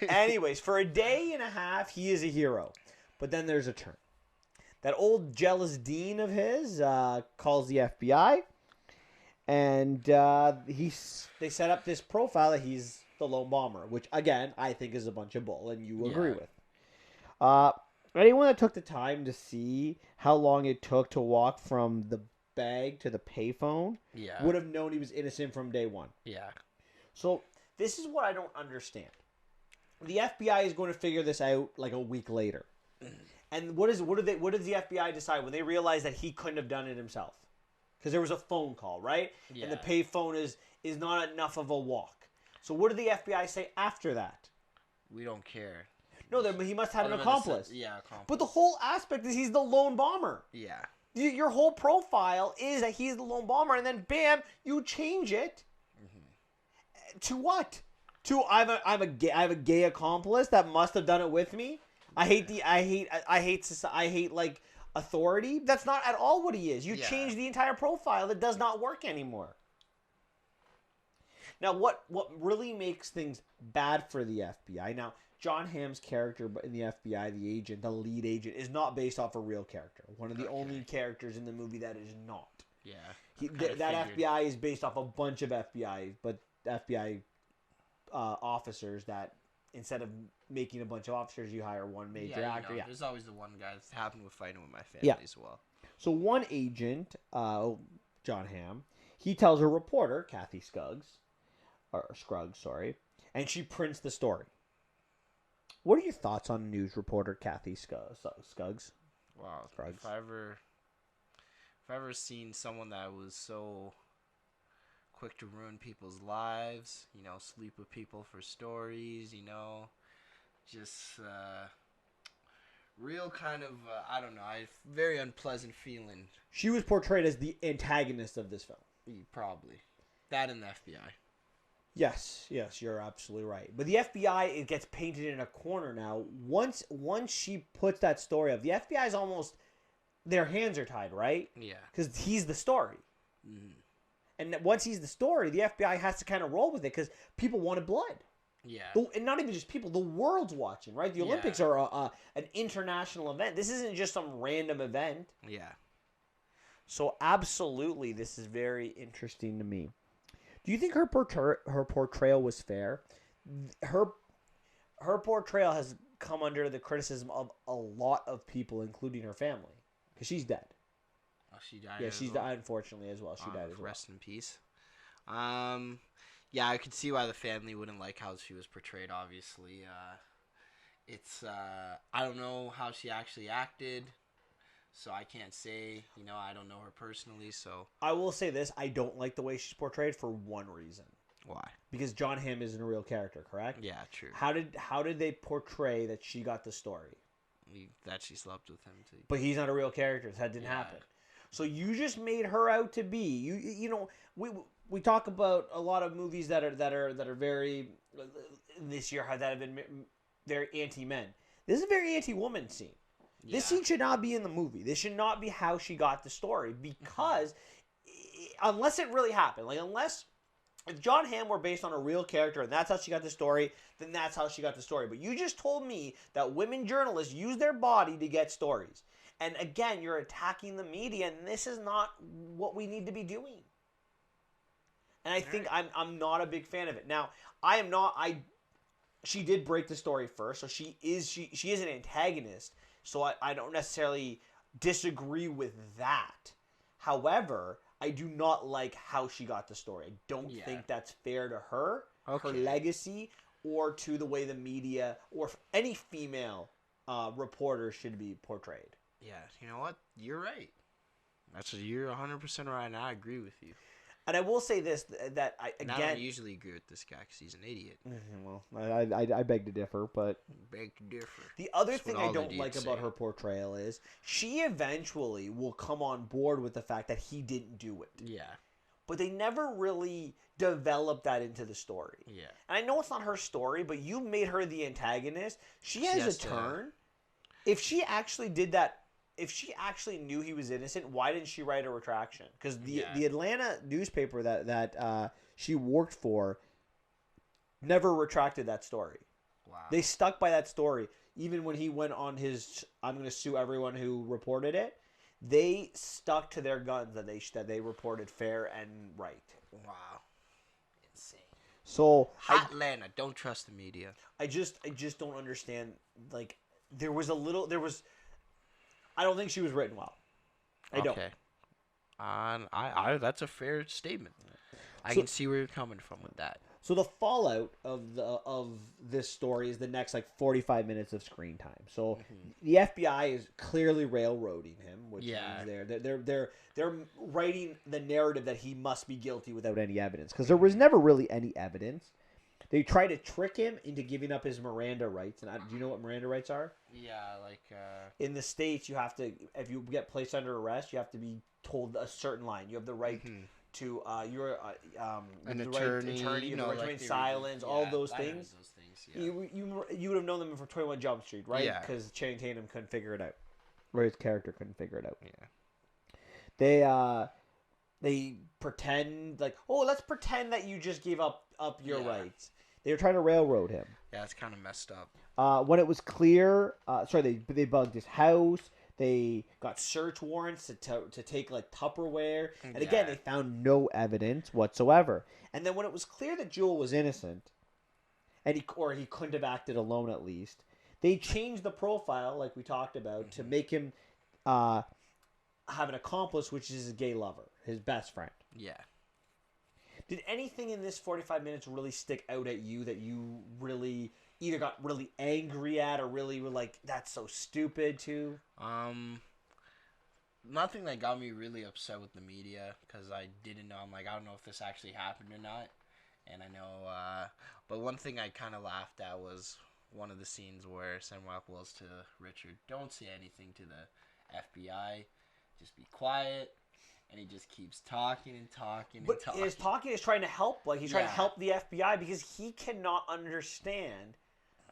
Anyways, for a day and a half, he is a hero, but then there's a turn. That old jealous dean of his calls the FBI, and they set up this profile that he's the lone bomber, which, again, I think is a bunch of bull, and you agree with. Anyone that took the time to see how long it took to walk from the bag to the payphone would have known he was innocent from day one. Yeah. So this is what I don't understand. The FBI is going to figure this out like a week later. And what does the FBI decide when they realize that he couldn't have done it himself? Because there was a phone call, right? Yeah. And the payphone is not enough of a walk. So what did the FBI say after that? We don't care. No, he must have an accomplice. Accomplice. But the whole aspect is he's the lone bomber. Yeah. Your whole profile is that he's the lone bomber, and then bam, you change it to what? To I have a gay accomplice that must have done it with me. I hate like authority. That's not at all what he is. You change the entire profile. It does not work anymore. Now, what really makes things bad for the FBI? Now, John Hamm's character in the FBI, the agent, the lead agent, is not based off a real character. One of the only characters in the movie that is not. Yeah. That FBI is based off a bunch of FBI officers that instead of making a bunch of officers, you hire one major actor. Yeah. There's always the one guy that's happened with fighting with my family as well. So one agent, John Hamm, he tells a reporter, Kathy Scruggs, sorry, and she prints the story. What are your thoughts on news reporter Kathy Scruggs? Wow, if I ever seen someone that was so quick to ruin people's lives, sleep with people for stories, just real kind of, I don't know, very unpleasant feeling. She was portrayed as the antagonist of this film. Probably. That and the FBI. Yes, you're absolutely right. But the FBI, it gets painted in a corner now. Once she puts that story up, the FBI is almost, their hands are tied, right? Yeah. Because he's the story. Mm. And once he's the story, the FBI has to kind of roll with it because people wanted blood. Yeah. And not even just people, the world's watching, right? The Olympics are an international event. This isn't just some random event. Yeah. So absolutely, this is very interesting to me. Do you think her portrayal was fair? Her portrayal has come under the criticism of a lot of people, including her family, because she's dead. Oh, she died. Yeah, she's died, unfortunately, as well. She died as well. Rest in peace. Yeah, I could see why the family wouldn't like how she was portrayed. Obviously, it's I don't know how she actually acted. So I can't say, I don't know her personally, so... I will say this, I don't like the way she's portrayed for one reason. Why? Because John Hamm isn't a real character, correct? Yeah, true. How did they portray that she got the story? That she slept with him. But he's not a real character, so that didn't happen. So you just made her out to be... we talk about a lot of movies that are very... This year, that have been very anti-men. This is a very anti-woman scene. Yeah. This scene should not be in the movie. This should not be how she got the story because unless it really happened, if John Hamm were based on a real character and that's how she got the story, then that's how she got the story. But you just told me that women journalists use their body to get stories. And again, you're attacking the media, and this is not what we need to be doing. And I think I'm not a big fan of it. Now, she did break the story first, so she is an antagonist. So I don't necessarily disagree with that. However, I do not like how she got the story. I don't think that's fair to her, her legacy, or to the way the media or any female reporter should be portrayed. Yeah, you know what? You're right. You're 100% right, and I agree with you. And I will say this, that I don't usually agree with this guy because he's an idiot. Well, I beg to differ, but... Beg to differ. The other thing I don't like about her portrayal is she eventually will come on board with the fact that he didn't do it. Yeah. But they never really develop that into the story. Yeah. And I know it's not her story, but you made her the antagonist. She has a turn. If she actually did that, if she actually knew he was innocent, why didn't she write a retraction? Because the Atlanta newspaper that she worked for never retracted that story. Wow. They stuck by that story. Even when he went on his, I'm going to sue everyone who reported it, they stuck to their guns that they reported fair and right. Wow. Insane. So Atlanta, don't trust the media. I just don't understand. Like, I don't think she was written well. I don't. I that's a fair statement. I can see where you're coming from with that. So the fallout of this story is the next 45 minutes of screen time. So the FBI is clearly railroading him, which means they're writing the narrative that he must be guilty without any evidence, because there was never really any evidence. They try to trick him into giving up his Miranda rights. And do you know what Miranda rights are? Yeah, in the States, you have to, if you get placed under arrest, you have to be told a certain line. You have the right to you're an the attorney, you know, the right to remain silence, all those things. Yeah. You would have known them from 21 Jump Street, right? Yeah. Because Channing Tatum couldn't figure it out. Or his character couldn't figure it out. Yeah. They pretend let's pretend that you just gave up your rights. They were trying to railroad him. Yeah, it's kind of messed up. When it was clear, they bugged his house. They got search warrants to take Tupperware, and again they found no evidence whatsoever. And then when it was clear that Jewell was innocent, and he couldn't have acted alone at least, they changed the profile like we talked about to make him have an accomplice, which is his gay lover, his best friend. Yeah. Did anything in this 45 minutes really stick out at you that you really either got really angry at or really were like, that's so stupid too? Nothing that got me really upset with the media because I didn't know. I'm like, I don't know if this actually happened or not. And I know, but one thing I kind of laughed at was one of the scenes where Sam Rockwell's to Richard, don't say anything to the FBI, just be quiet. And he just keeps talking and talking and talking. But his talking is trying to help. Like, he's trying to help the FBI because he cannot understand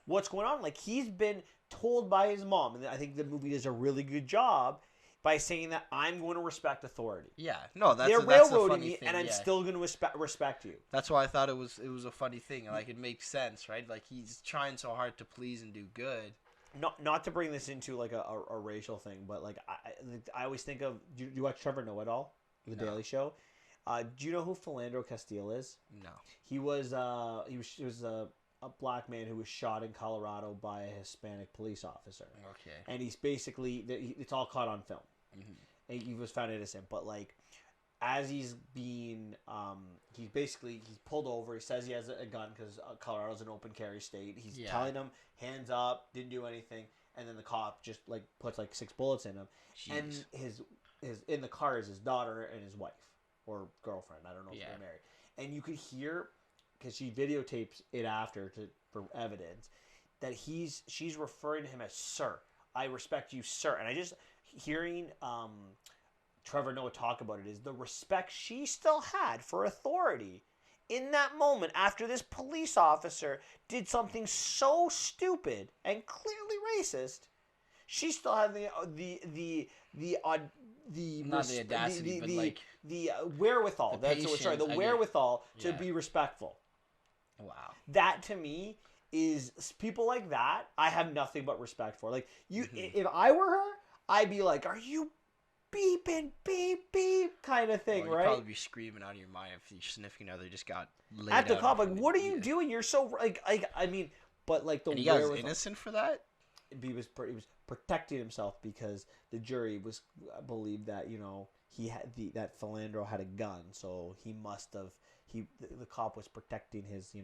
what's going on. Like, he's been told by his mom, and I think the movie does a really good job by saying that I'm going to respect authority. Yeah. No, they're railroading me, and I'm still going to respect you. That's why I thought it was a funny thing. Like, it makes sense, right? Like, he's trying so hard to please and do good. Not to bring this into like a racial thing, but like I always think of. Do you watch Trevor Noah at all? The Daily Show. Do you know who Philandro Castile is? No. He was a black man who was shot in Colorado by a Hispanic police officer. Okay. And he's basically it's all caught on film. Mm-hmm. And he was found innocent, but like as he's being he's pulled over. He says he has a gun because Colorado's an open carry state. He's telling him hands up, didn't do anything, and then the cop just like puts like 6 bullets in him. Jeez. And his in the car is his daughter and his wife or girlfriend. I don't know if they're married. And you could hear because she videotapes it after for evidence that she's referring to him as sir. I respect you, sir. And I just hearing Trevor Noah talk about it is the respect she still had for authority in that moment after this police officer did something so stupid and clearly racist. She still had the wherewithal. The wherewithal to be respectful. Wow. That to me is people like that. I have nothing but respect for. Like you, if I were her, I'd be like, "Are you beeping, beep, beep," kind of thing, you'd right? Probably be screaming out of your mind if your significant other just got laid at the cop. Like, what are you doing? You're so like I mean, but like the and he was innocent for that. He was protecting himself because the jury believed that he had that Philandro had a gun, so he must have the cop was protecting his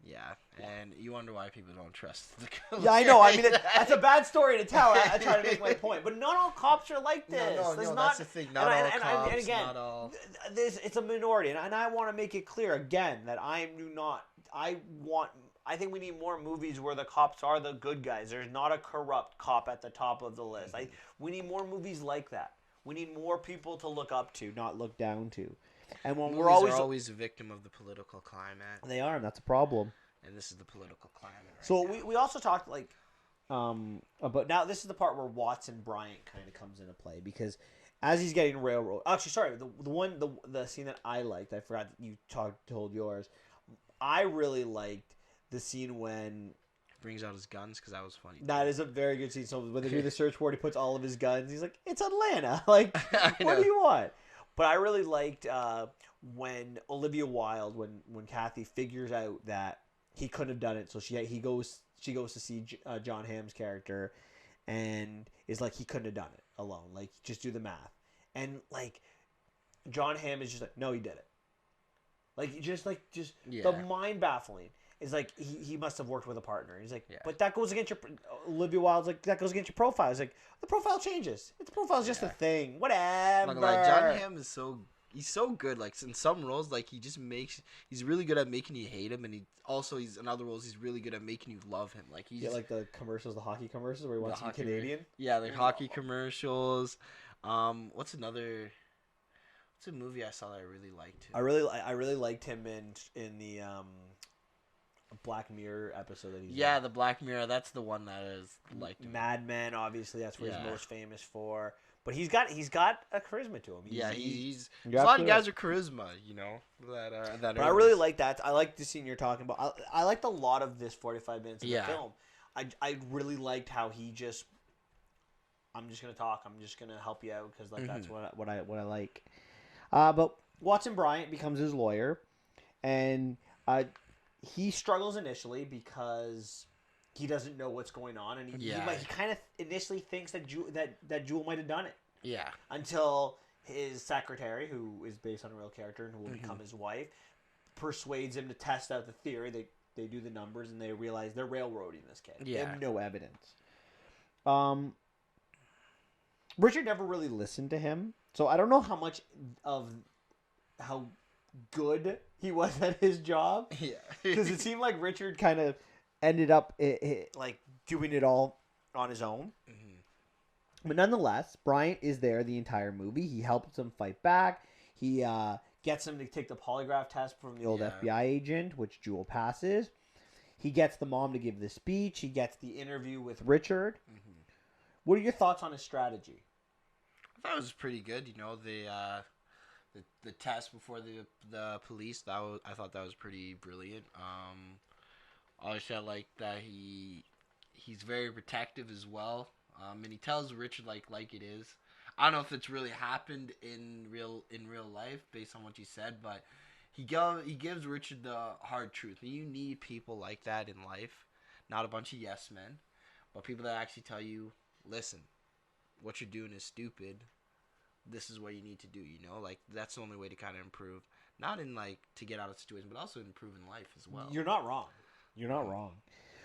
Yeah, and you wonder why people don't trust the Yeah, I know. I mean, that's a bad story to tell. I try to make my point, but not all cops are like this. No, that's the thing. Not all cops. And again, not all. It's a minority, and I want to make it clear again that I think we need more movies where the cops are the good guys. There's not a corrupt cop at the top of the list. We need more movies like that. We need more people to look up to, not look down to. And when movies are always a victim of the political climate. They are, and that's a problem. And this is the political climate. Right so now. we also talked but now this is the part where Watson Bryant kind of comes into play because as he's getting railroad. Actually, sorry, the scene that I liked, I forgot that you told yours. I really liked the scene when brings out his guns because that was funny. That is a very good scene. So when they do the search warrant, he puts all of his guns. He's like, "It's Atlanta. Like, what do you want?" But I really liked when Olivia Wilde, when Kathy figures out that he couldn't have done it, so she goes to see John Hamm's character, and is like, he couldn't have done it alone. Like, just do the math, and like John Hamm is just like, no, he did it. Like, just the mind baffling. Is like he must have worked with a partner. He's like, but that goes against your Olivia Wilde's like that goes against your profile. He's like, the profile changes. The profile's just a thing. Whatever. Like John Hamm is he's so good. Like in some roles, like he's really good at making you hate him, and he's in other roles he's really good at making you love him. Like he's like the commercials, the hockey commercials where he wants to be Canadian. Yeah, the hockey commercials. What's a movie I saw that I really liked him? I really liked him in the Black Mirror episode that he's in. The Black Mirror, that's the one that is like Mad Men, obviously that's what he's most famous for. But he's got a charisma to him. He's a lot of guys are charisma, that But I really like that. I like the scene you're talking about. I liked a lot of this 45 minutes of the film. I really liked how he just I'm just gonna talk. I'm just gonna help you out because that's what I like. But Watson Bryant becomes his lawyer, and he struggles initially because he doesn't know what's going on, and he kind of initially thinks that Jewell might have done it. Yeah. Until his secretary, who is based on a real character and who will become his wife, persuades him to test out the theory. They do the numbers and they realize they're railroading this kid. Yeah. They have no evidence. Richard never really listened to him, so I don't know how much of how good he was at his job. Yeah. Because it seemed like Richard kind of ended up like doing it all on his own. But nonetheless, Bryant is there the entire movie. He helps him fight back. He gets him to take the polygraph test from the old FBI agent, which Jewell passes. He gets the mom to give the speech. He gets the interview with Richard. What are your thoughts on his strategy? I thought it was pretty good. You know, the test before the police. I thought that was pretty brilliant. Obviously, I like that he's very protective as well. And he tells Richard like it is. I don't know if it's really happened in real life based on what you said, but he gives Richard the hard truth. And you need people like that in life, not a bunch of yes men, but people that actually tell you, listen, what you're doing is stupid. This is what you need to do. You know, like that's the only way to kind of improve, not in like to get out of the situation, but also improve in life as well. You're not wrong. You're not wrong.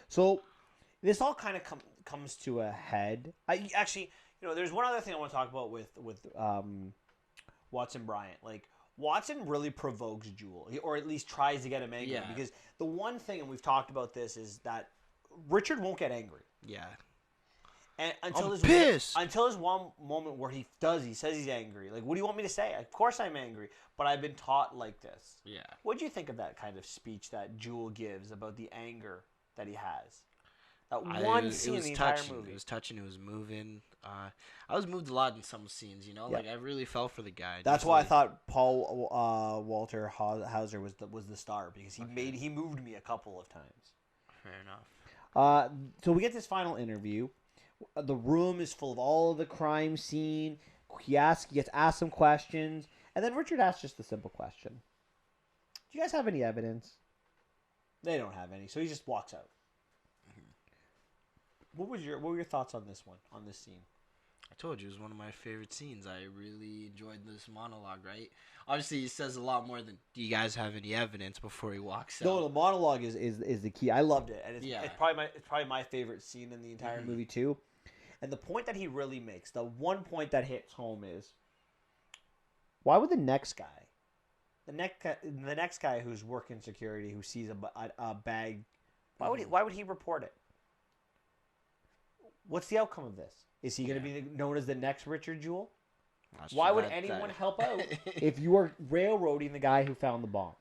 So this all kind of comes to a head. Actually, you know, there's one other thing I want to talk about with Watson Bryant. Like, Watson really provokes Jewell, or at least tries to get him angry. Yeah. Because the one thing, and we've talked about this, is that Richard won't get angry. Yeah. And until there's one moment where he says he's angry. Like, what do you want me to say? Of course I'm angry, but I've been taught like this. Yeah. What do you think of that kind of speech that Jewell gives about the anger that he has? One scene in the entire movie. It was touching. It was moving. I was moved a lot in some scenes. You know, like I really felt for the guy. That's why I thought Paul Walter Hauser was the star, because he moved me a couple of times. Fair enough. So we get this final interview. The room is full of all of the crime scene. He gets asked some questions, and then Richard asks just a simple question: "Do you guys have any evidence?" They don't have any, so he just walks out. What were your thoughts on this scene? I told you it was one of my favorite scenes. I really enjoyed this monologue, right? Obviously, he says a lot more than, "Do you guys have any evidence?" before he walks out. No, the monologue is the key. I loved it, and it's probably my favorite scene in the entire movie too. And the point that he really makes, the one point that hits home is, why would the next guy who's working security, who sees a bag, why would he report it? What's the outcome of this? Is he going to be known as the next Richard Jewell? Why would anyone help out if you are railroading the guy who found the bomb?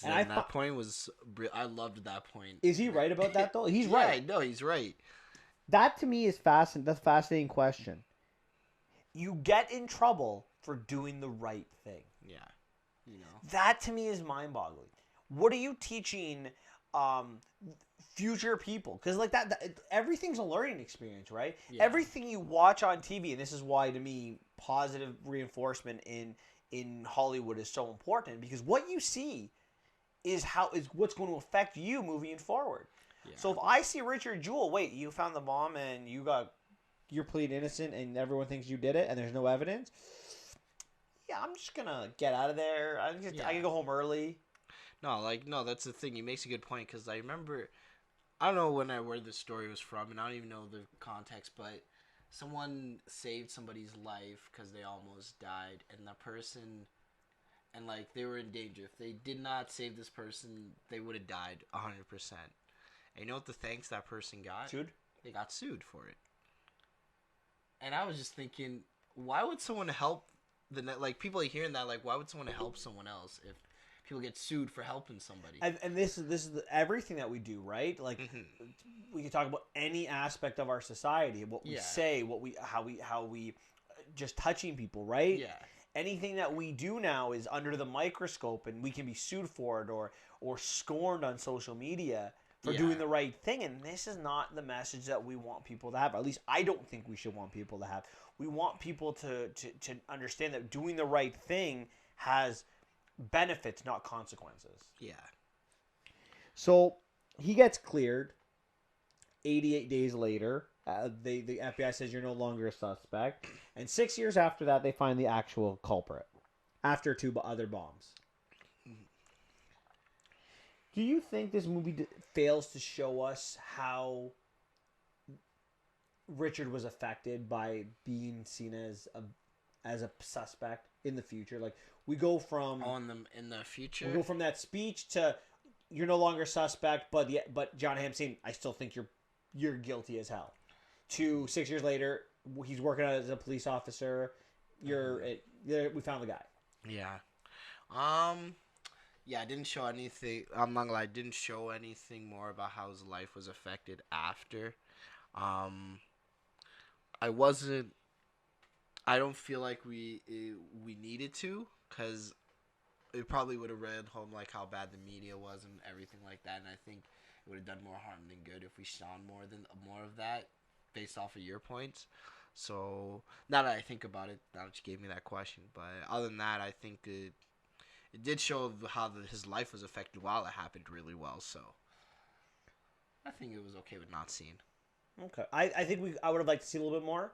And that point was... I loved that point. Is he right about that, though? He's right. No, he's right. That, to me, is fascinating. That's a fascinating question. You get in trouble for doing the right thing. Yeah. You know. That, to me, is mind-boggling. What are you teaching... future people, because like that everything's a learning experience, right? Yeah. Everything you watch on TV, and this is why to me positive reinforcement in Hollywood is so important, because what you see is what's going to affect you moving forward. Yeah. So if I see Richard Jewell, wait, you found the bomb and you're pleading innocent and everyone thinks you did it and there's no evidence, I'm just gonna get out of there. I can go home early. No, that's the thing. He makes a good point, because I remember, I don't know where the story was from, and I don't even know the context, but someone saved somebody's life because they almost died, and the person, and like they were in danger. If they did not save this person, they would have died 100%. And you know what the thanks that person got? Sued? They got sued for it. And I was just thinking, why would someone help people are hearing that, like, why would someone help someone else if people get sued for helping somebody? And this is everything that we do, right? Like, we can talk about any aspect of our society, what we say, how we just touching people, right? Yeah. Anything that we do now is under the microscope, and we can be sued for it or scorned on social media for doing the right thing. And this is not the message that we want people to have. Or at least I don't think we should want people to have. We want people to understand that doing the right thing has benefits, not consequences. Yeah. So he gets cleared. 88 days later, the FBI says you're no longer a suspect. And 6 years after that, they find the actual culprit after 2 other bombs. Do you think this movie fails to show us how Richard was affected by being seen as a suspect in the future? Like, we go from in the future, we go from that speech to you're no longer suspect, but John Hamm saying I still think you're guilty as hell. To 6 years later, he's working as a police officer. We found the guy. Yeah. Yeah, I didn't show anything. I'm not gonna lie, I didn't show anything more about how his life was affected after. I wasn't. I don't feel like we needed to, because it probably would have read home like how bad the media was and everything like that, and I think it would have done more harm than good if we shone more of that based off of your points. So now that I think about it, now that you gave me that question, but other than that, I think it did show how his life was affected while it happened really well. So I think it was okay with not seeing. Okay, I think I would have liked to see a little bit more.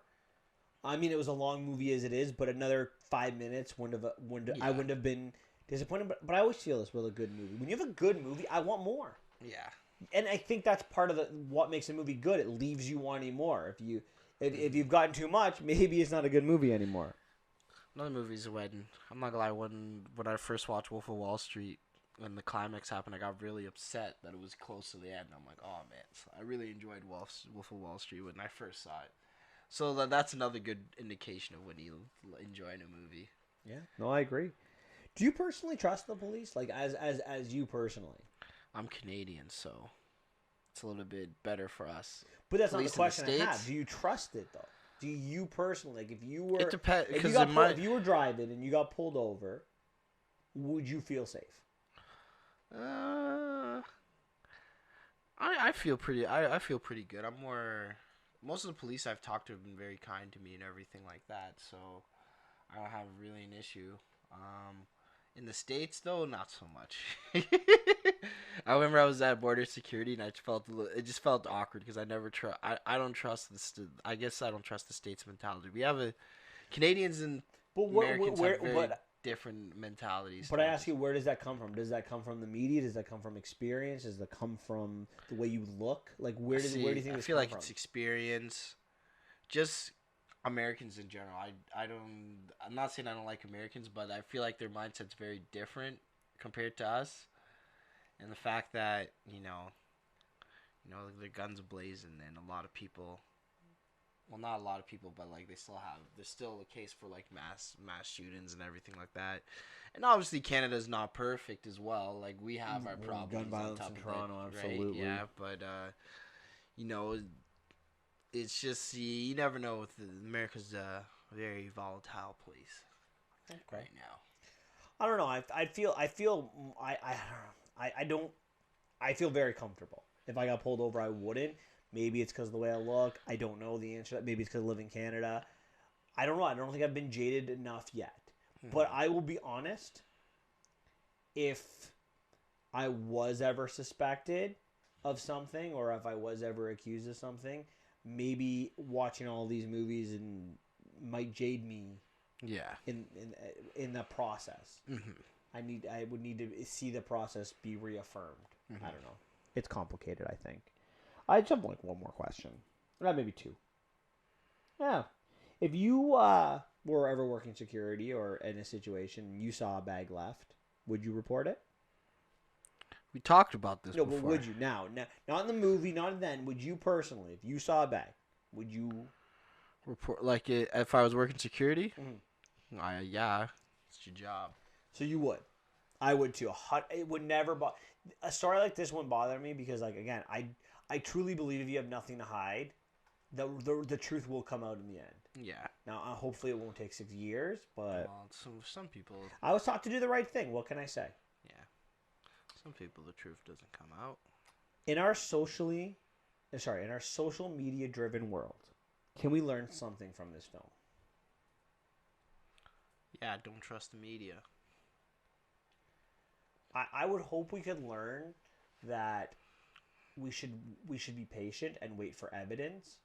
I mean, it was a long movie as it is, but another 5 minutes I wouldn't have been disappointed. But I always feel this with a good movie. When you have a good movie, I want more. Yeah. And I think that's part of what makes a movie good. It leaves you wanting more. If you've gotten too much, maybe it's not a good movie anymore. Another movie's when I'm not gonna lie, when I first watched Wolf of Wall Street, when the climax happened, I got really upset that it was close to the end. I'm like, oh man, so I really enjoyed Wolf of Wall Street when I first saw it. So that's another good indication of when you enjoy a movie. Yeah, no, I agree. Do you personally trust the police? Like, as you personally? I'm Canadian, so it's a little bit better for us. But that's not the question I have. Do you trust it, though? Do you personally, like, if you were... It depends. If you were driving and you got pulled over, would you feel safe? I feel pretty... I feel pretty good. I'm more... Most of the police I've talked to have been very kind to me and everything like that, so I don't have really an issue. In the States, though, not so much. I remember I was at border security and it just felt awkward because I don't trust I guess I don't trust the States mentality. We have Canadians and Americans have very different mentalities. But I ask you, where does that come from? Does that come from the media? Does that come from experience? Does that come from the way you look? Like, where do you think this comes from? I feel like it's experience. Just Americans in general. I'm not saying I don't like Americans, but I feel like their mindset's very different compared to us. And the fact that, the guns blazing and a lot of people, well, not a lot of people, but like there's still a case for like mass shootings and everything like that. And obviously Canada's not perfect as well. Like, we have our problems. Gun violence in Toronto, absolutely. Right? Yeah, but it's just you never know. America's a very volatile place right now. I don't know. I feel very comfortable. If I got pulled over, I wouldn't. Maybe it's because of the way I look. I don't know the answer. Maybe it's because I live in Canada. I don't know. I don't think I've been jaded enough yet. But I will be honest. If I was ever suspected of something, or if I was ever accused of something, maybe watching all these movies might jade me. Yeah. In the process. Mm-hmm. I would need to see the process be reaffirmed. Mm-hmm. I don't know. It's complicated, I think. I just have like one more question. Maybe two. Yeah. If you were ever working security or in a situation and you saw a bag left, would you report it? We talked about this before. No, but would you? Now, not in the movie, not then. Would you personally, if you saw a bag, would you report? Like, if I was working security? Mm-hmm. Yeah, it's your job. So you would. I would too. It would never bother. A story like this wouldn't bother me because, like, again, I truly believe if you have nothing to hide, the truth will come out in the end. Yeah. Now, hopefully it won't take 6 years, but... Well, some people... I was taught to do the right thing. What can I say? Yeah. Some people, the truth doesn't come out. In our social media-driven world, can we learn something from this film? Yeah, don't trust the media. I would hope we could learn that we should be patient and wait for evidence,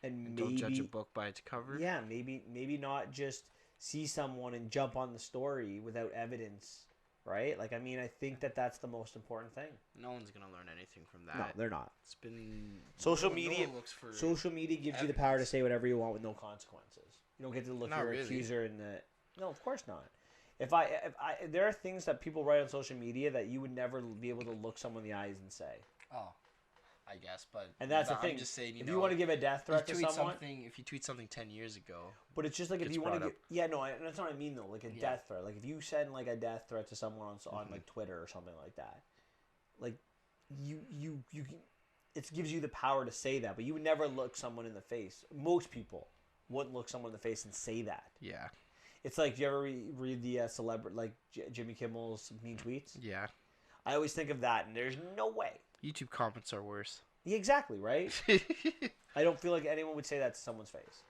and Don't judge a book by its cover. Yeah, maybe not just see someone and jump on the story without evidence, right? Like, I mean, I think that's the most important thing. No one's gonna learn anything from that. No, they're not. It's been social media. Social media gives you the power to say whatever you want with no consequences. You don't get to look your accuser in the. No, of course not. If there are things that people write on social media that you would never be able to look someone in the eyes and say. Oh, I guess, but and that's the thing. I'm just saying, if you want to give a death threat to someone, if you tweet something 10 years ago, but it's just like if you want to, that's what I mean though. Like a death threat. Like if you send like a death threat to someone on like Twitter or something like that, like you it gives you the power to say that, but you would never look someone in the face. Most people wouldn't look someone in the face and say that. Yeah. It's like, do you ever read the celebrity, like Jimmy Kimmel's mean tweets? Yeah. I always think of that, and there's no way. YouTube comments are worse. Yeah, exactly, right? I don't feel like anyone would say that to someone's face.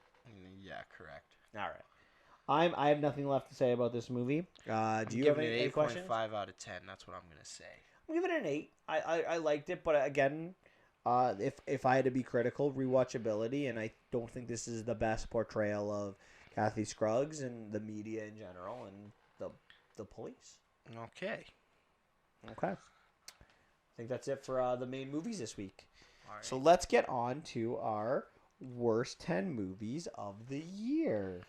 Yeah, correct. All right. I have nothing left to say about this movie. Do you have any questions? 8.5 out of 10. That's what I'm going to say. I'm giving it an 8. I liked it, but again, if I had to be critical, rewatchability, and I don't think this is the best portrayal of Kathy Scruggs and the media in general and the police. Okay. I think that's it for the main movies this week. All right. So let's get on to our worst 10 movies of the year.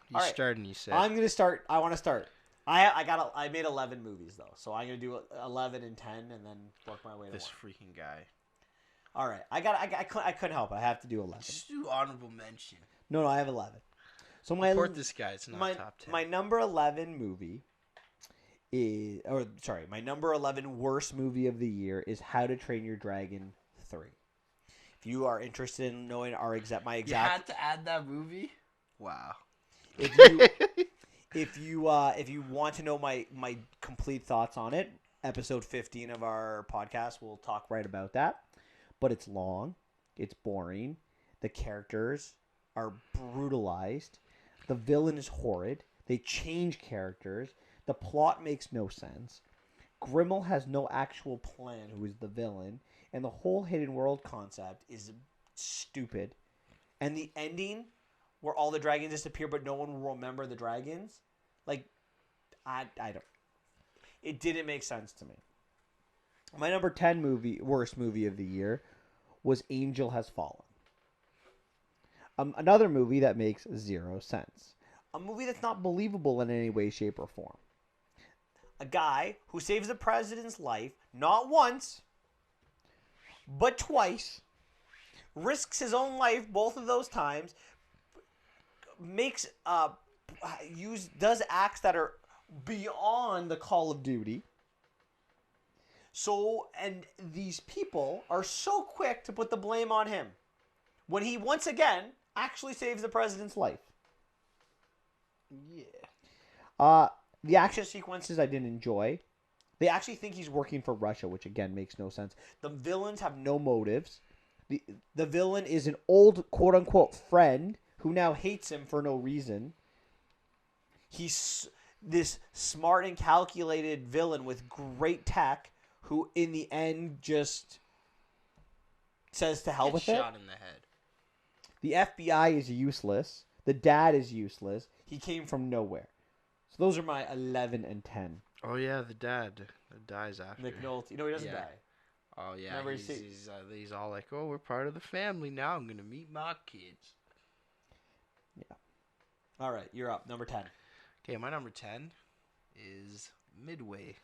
You starting, you said. I'm going to start. I want to start. I made 11 movies, though. So I'm going to do 11 and 10 and then work my way to this one. freaking guy. All right. I couldn't help it. I have to do 11. Just do honorable mention. No, I have 11. So Report this guy. It's not top 10. My number 11 movie my number 11 worst movie of the year is How to Train Your Dragon 3. If you are interested in knowing my exact... You had to add that movie? Wow. If you want to know my complete thoughts on it, episode 15 of our podcast will talk right about that. But it's long. It's boring. The characters are brutalized. The villain is horrid. They change characters. The plot makes no sense. Grimmel has no actual plan who is the villain. And the whole hidden world concept is stupid. And the ending, where all the dragons disappear but no one will remember the dragons, like, I don't... It didn't make sense to me. My number 10 worst movie of the year was Angel Has Fallen. Another movie that makes zero sense. A movie that's not believable in any way, shape, or form. A guy who saves the president's life, not once, but twice, risks his own life both of those times, does acts that are beyond the Call of Duty. So, and these people are so quick to put the blame on him when he once again actually saves the president's life. Yeah. The action sequences I didn't enjoy. They actually think he's working for Russia, which again makes no sense. The villains have no motives. The villain is an old quote-unquote friend who now hates him for no reason. He's this smart and calculated villain with great tech who in the end just says to hell with it. Shot in the head. The FBI is useless. The dad is useless. He came from nowhere. So those are my 11 and 10. Oh, yeah, the dad that dies after. McNulty. No, he doesn't die. Oh, yeah. He's all like, oh, we're part of the family now. I'm going to meet my kids. Yeah. All right, you're up. Number 10. Okay, my number 10 is Midway.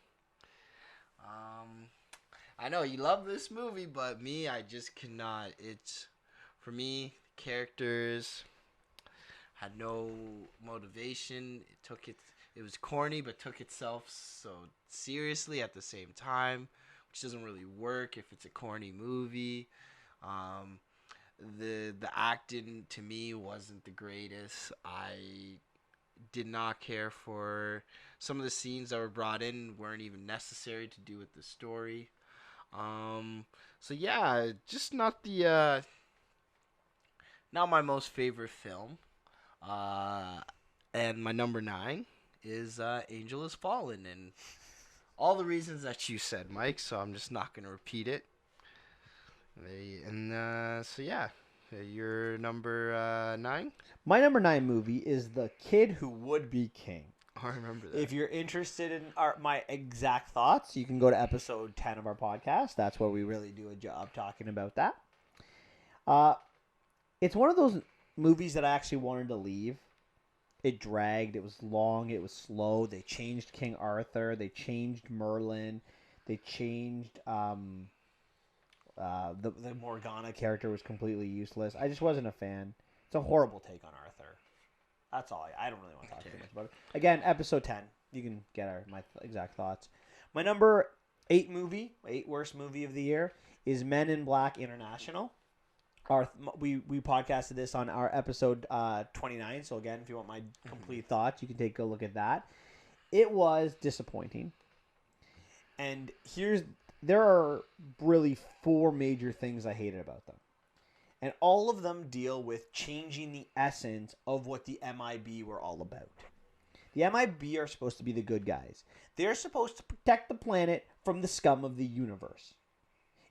I know you love this movie, but me, I just cannot. It's, for me, characters had no motivation. It was corny, but took itself so seriously at the same time, which doesn't really work if it's a corny movie. The acting to me wasn't the greatest. I did not care for some of the scenes that were brought in, weren't even necessary to do with the story. So yeah, just not the not my most favorite film. And my number 9 is Angel Has Fallen, and all the reasons that you said, Mike, so I'm just not going to repeat it. So yeah, your number 9. My number 9 movie is The Kid Who Would Be King. I remember that. If you're interested in my exact thoughts, you can go to episode 10 of our podcast. That's where we really do a job talking about that. It's one of those movies that I actually wanted to leave. It dragged. It was long. It was slow. They changed King Arthur. They changed Merlin. They changed the Morgana character was completely useless. I just wasn't a fan. It's a horrible take on Arthur. That's all. I don't really want to talk too much about it. Again, episode 10. You can get my exact thoughts. My number 8 worst movie of the year, is Men in Black International. We podcasted this on our episode 29. So again, if you want my complete thoughts, you can take a look at that. It was disappointing. And there are really 4 major things I hated about them. And all of them deal with changing the essence of what the MIB were all about. The MIB are supposed to be the good guys. They're supposed to protect the planet from the scum of the universe.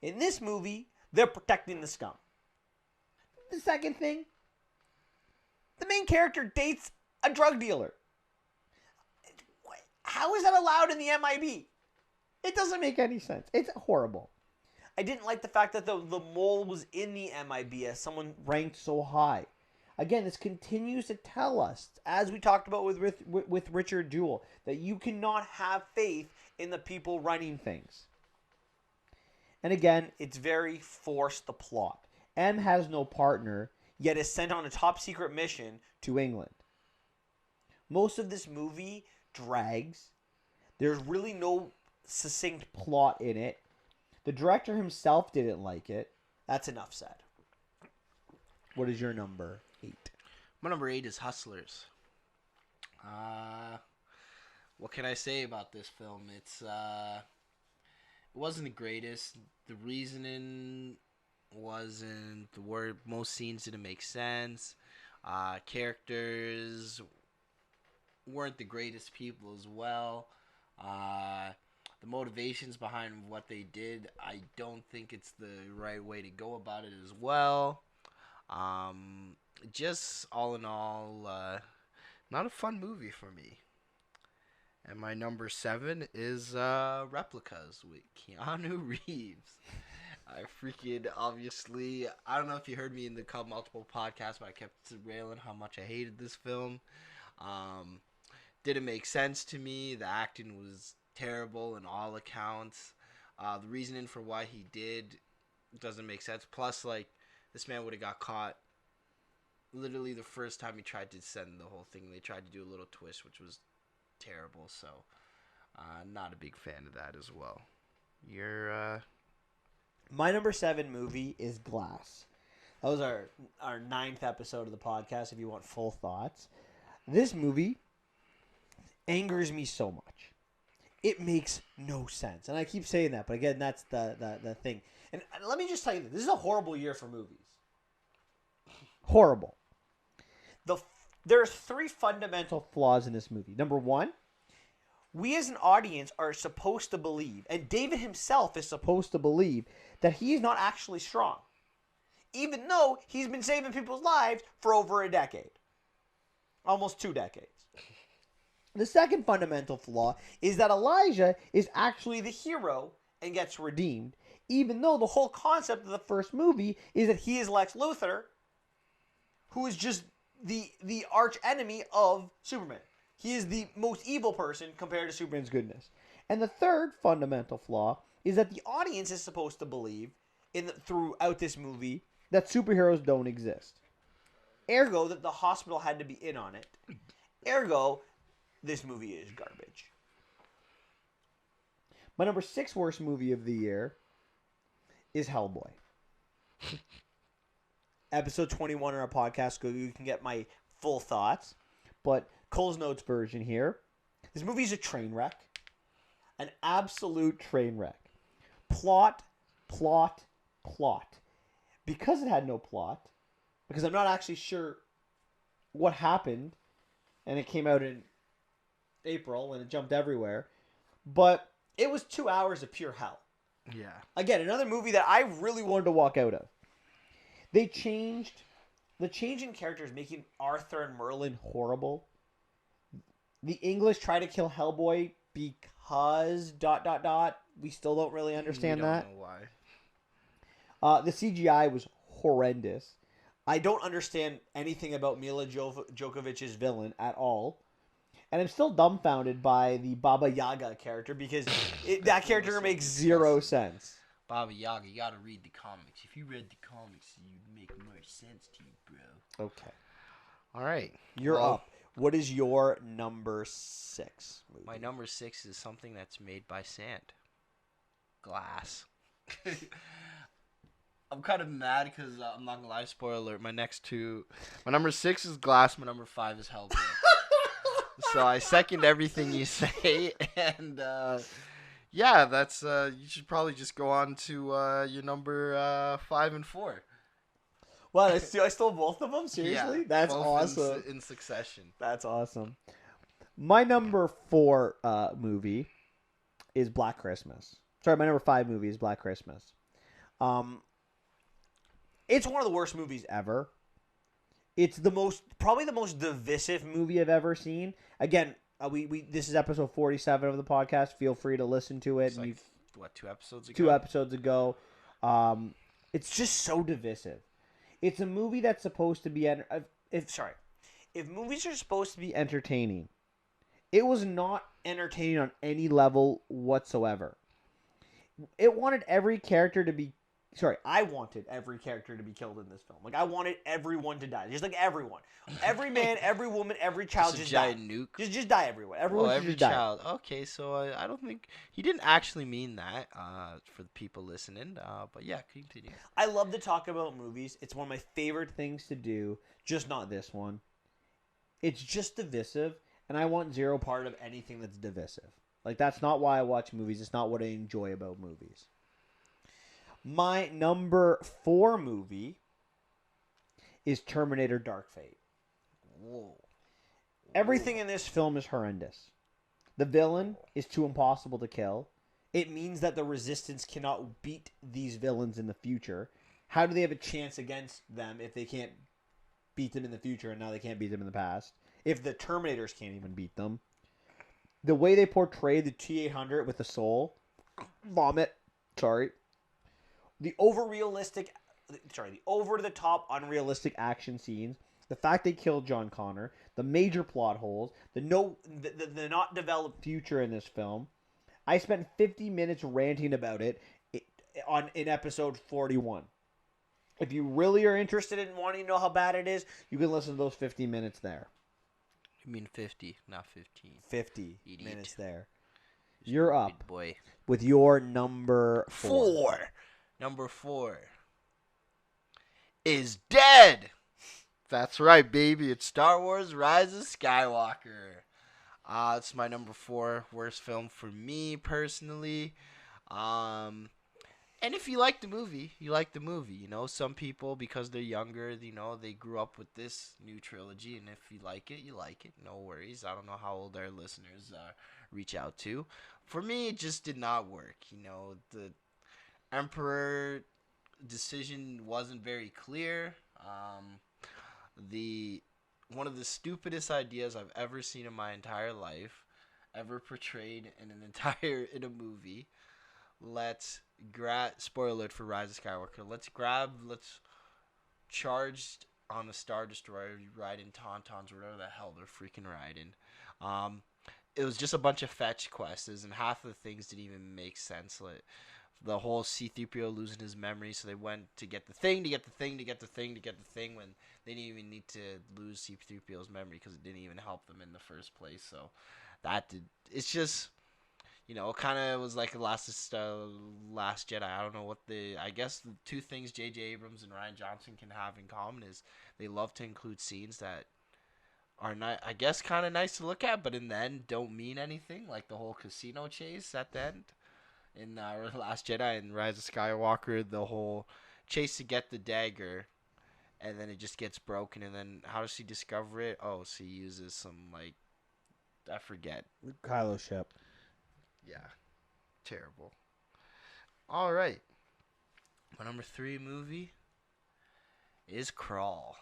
In this movie, they're protecting the scum. The second thing, the main character dates a drug dealer. How is that allowed in the MIB? It doesn't make any sense. It's horrible. I didn't like the fact that the mole was in the MIB as someone ranked so high. Again, this continues to tell us, as we talked about with Richard Jewell, that you cannot have faith in the people running things. And again, it's very forced, the plot. M has no partner, yet is sent on a top secret mission to England. Most of this movie drags. There's really no succinct plot in it. The director himself didn't like it. That's enough said. What is your number 8? My number 8 is Hustlers. What can I say about this film? It wasn't the greatest. The reasoning wasn't the word. Most scenes didn't make sense. Characters weren't the greatest people as well. The motivations behind what they did, I don't think it's the right way to go about it as well. Just all in all, not a fun movie for me. And my number 7 is Replicas with Keanu Reeves. I freaking obviously, I don't know if you heard me in the multiple podcasts, but I kept railing how much I hated this film. Didn't make sense to me. The acting was terrible in all accounts. The reasoning for why he did doesn't make sense. Plus, like, this man would have got caught literally the first time he tried to send the whole thing. They tried to do a little twist, which was terrible. So, not a big fan of that as well. My number 7 movie is Glass. That was our 9th episode of the podcast, if you want full thoughts. This movie angers me so much. It makes no sense. And I keep saying that, but again, that's the thing. And let me just tell you this is a horrible year for movies. Horrible. There's 3 fundamental flaws in this movie. Number 1, we as an audience are supposed to believe, and David himself is supposed to believe, that he's not actually strong. Even though he's been saving people's lives for over a decade. Almost 2 decades. The second fundamental flaw is that Elijah is actually the hero and gets redeemed, even though the whole concept of the first movie is that he is Lex Luthor, who is just the arch enemy of Superman. He is the most evil person compared to Superman's goodness. And the third fundamental flaw is that the audience is supposed to believe throughout this movie that superheroes don't exist. Ergo, that the hospital had to be in on it. Ergo, this movie is garbage. My number 6 worst movie of the year is Hellboy. Episode 21 on our podcast, you can get my full thoughts. But Cole's Notes version here. This movie is a train wreck. An absolute train wreck. Plot. Because it had no plot, because I'm not actually sure what happened, and it came out in April and it jumped everywhere, but it was 2 hours of pure hell. Yeah. Again, another movie that I really wanted to walk out of. They changed. The change in characters making Arthur and Merlin horrible. The English try to kill Hellboy because ... We still don't really understand that. We don't know why. The CGI was horrendous. I don't understand anything about Mila Jokovich's villain at all. And I'm still dumbfounded by the Baba Yaga character because that character makes zero sense. Baba Yaga, you gotta read the comics. If you read the comics, you'd make more sense to you, bro. Okay. All right. You're up. What is your number 6 movie? My number 6 is something that's made by sand. Glass. I'm kind of mad because I'm not gonna lie. Spoiler alert. My number 6 is Glass. My number 5 is Hellboy. So I second everything you say, and yeah, that's you should probably just go on to your number 5 and 4. Wow, I stole both of them? Seriously? Yeah, that's awesome. In succession. That's awesome. My number 4 movie is Black Christmas. Sorry, my number 5 movie is Black Christmas. It's one of the worst movies ever. It's probably the most divisive movie I've ever seen. Again, this is episode 47 of the podcast. Feel free to listen to it. It's like, 2 episodes ago? 2 episodes ago. It's just so divisive. It's a movie that's supposed to be if movies are supposed to be entertaining, it was not entertaining on any level whatsoever. It wanted every character to be I wanted every character to be killed in this film. Like, I wanted everyone to die. Just like everyone. Every man, every woman, every child just die. Nuke? Just die everywhere. Everyone every just die. child. Okay, so I don't think... He didn't actually mean that for the people listening. But yeah, continue. I love to talk about movies. It's one of my favorite things to do. Just not this one. It's just divisive, and I want zero part of anything that's divisive. Like, that's not why I watch movies. It's not what I enjoy about movies. My number 4 movie is Terminator Dark Fate. Whoa. Everything in this film is horrendous. The villain is too impossible to kill. It means that the Resistance cannot beat these villains in the future. How do they have a chance against them if they can't beat them in the future and now they can't beat them in the past? If the Terminators can't even beat them. The way they portray the T-800 with the soul. Vomit. Sorry. The over-the-top, unrealistic action scenes, the fact they killed John Connor, the major plot holes, the not developed future in this film. I spent 50 minutes ranting about it in episode 41. If you really are interested in wanting to know how bad it is, you can listen to those 50 minutes there. You mean 50, not 15. 50 minutes there. You're up boy. With your number 4. Number 4 is dead. That's right, baby. It's Star Wars Rise of Skywalker. It's my number 4 worst film for me personally. And if you like the movie, you like the movie. You know, some people, because they're younger, you know, they grew up with this new trilogy. And if you like it, you like it. No worries. I don't know how old our listeners reach out to. For me, it just did not work. You know, the Emperor decision wasn't very clear. One of the stupidest ideas I've ever seen in my entire life, ever portrayed in a movie. Spoiler alert for Rise of Skywalker. Let's charge on a Star Destroyer, riding Tauntauns or whatever the hell they're freaking riding. It was just a bunch of fetch quests, and half of the things didn't even make sense. Like, the whole C-3PO losing his memory, so they went to get the thing, when they didn't even need to lose C-3PO's memory because it didn't even help them in the first place. So it's just, you know, kind of was like Last Jedi. I don't know I guess the two things J.J. Abrams and Rian Johnson can have in common is they love to include scenes that are not, I guess, kind of nice to look at, but in the end don't mean anything, like the whole casino chase at the end. In Last Jedi and Rise of Skywalker, the whole chase to get the dagger, and then it just gets broken, and then how does she discover it? Oh, she uses some, like, I forget. Kylo ship. Yeah. Terrible. All right. My number 3 movie is Crawl.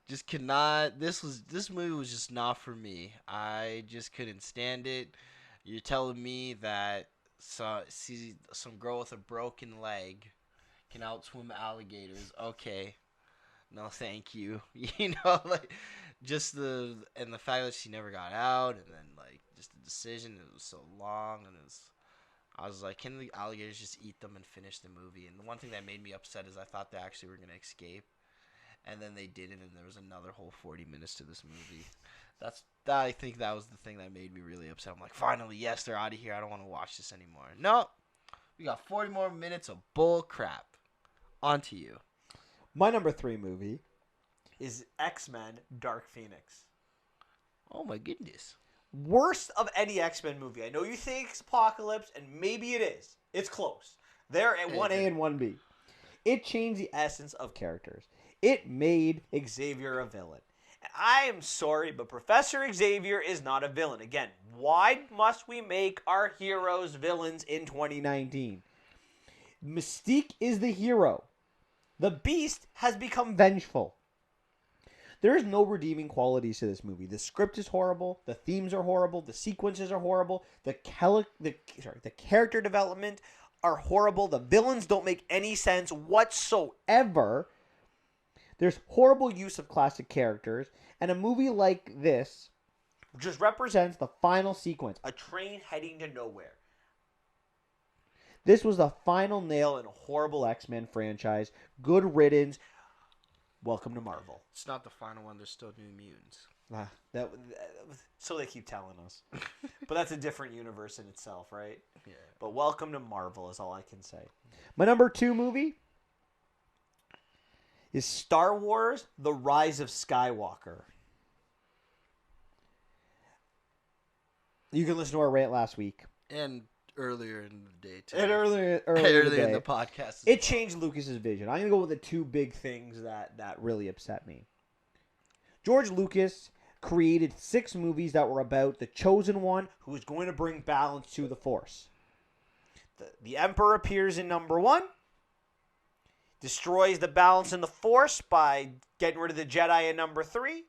Just could not. This movie was just not for me. I just couldn't stand it. You're telling me that some girl with a broken leg can outswim alligators? Okay, no, thank you. Like just the fact that she never got out, and then like just the decision. It was so long, and I was like, can the alligators just eat them and finish the movie? And the one thing that made me upset is I thought they actually were gonna escape. And then they didn't, and there was another whole 40 minutes to this movie. I think that was the thing that made me really upset. I'm like, finally, yes, they're out of here. I don't want to watch this anymore. No, we got 40 more minutes of bull crap. On to you. My number 3 movie is X-Men Dark Phoenix. Oh, my goodness. Worst of any X-Men movie. I know you think it's Apocalypse, and maybe it is. It's close. They're at 1A and 1B. It changed the essence of characters. It made Xavier a villain. And I am sorry, but Professor Xavier is not a villain. Again, why must we make our heroes villains in 2019? Mystique is the hero. The Beast has become vengeful. There is no redeeming qualities to this movie. The script is horrible. The themes are horrible. The sequences are horrible. The character development are horrible. The villains don't make any sense whatsoever. There's horrible use of classic characters, and a movie like this just represents the final sequence, a train heading to nowhere. This was the final nail in a horrible X-Men franchise. Good riddance. Welcome to Marvel. It's not the final one. There's still New Mutants. So they keep telling us. But that's a different universe in itself, right? Yeah. But welcome to Marvel is all I can say. My number 2 movie is Star Wars: The Rise of Skywalker. You can listen to our rant last week. And earlier in the day, too. And earlier in the podcast. It changed Lucas's vision. I'm going to go with the 2 big things that really upset me. George Lucas created 6 movies that were about the chosen one who was going to bring balance to the Force. The Emperor appears in number 1. Destroys the balance in the Force by getting rid of the Jedi in number 3.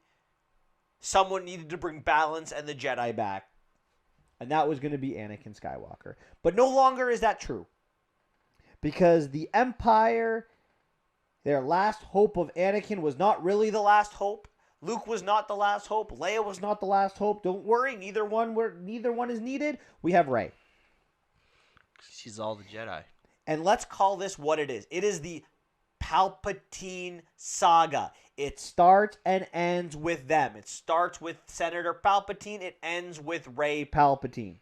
Someone needed to bring balance and the Jedi back. And that was going to be Anakin Skywalker. But no longer is that true. Because the Empire, their last hope of Anakin was not really the last hope. Luke was not the last hope. Leia was not the last hope. Don't worry, neither one is needed. We have Rey. She's all the Jedi. And let's call this what it is. It is the Palpatine saga. It starts and ends with them. It starts with Senator Palpatine. It ends with Rey Palpatine.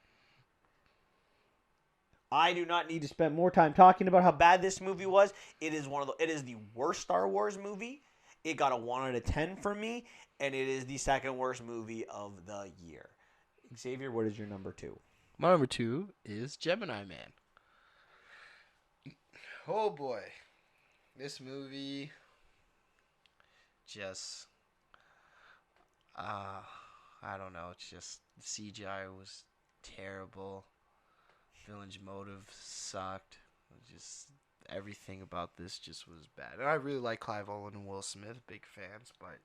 I do not need to spend more time talking about how bad this movie was. It is the worst Star Wars movie. It got a 1 out of 10 from me, and it is the second worst movie of the year. Xavier, what is your number 2? My number 2 is Gemini Man. Oh boy. This movie just, I don't know. It's just, the CGI was terrible. Villain's motive sucked. Just everything about this just was bad. And I really like Clive Owen and Will Smith, big fans, but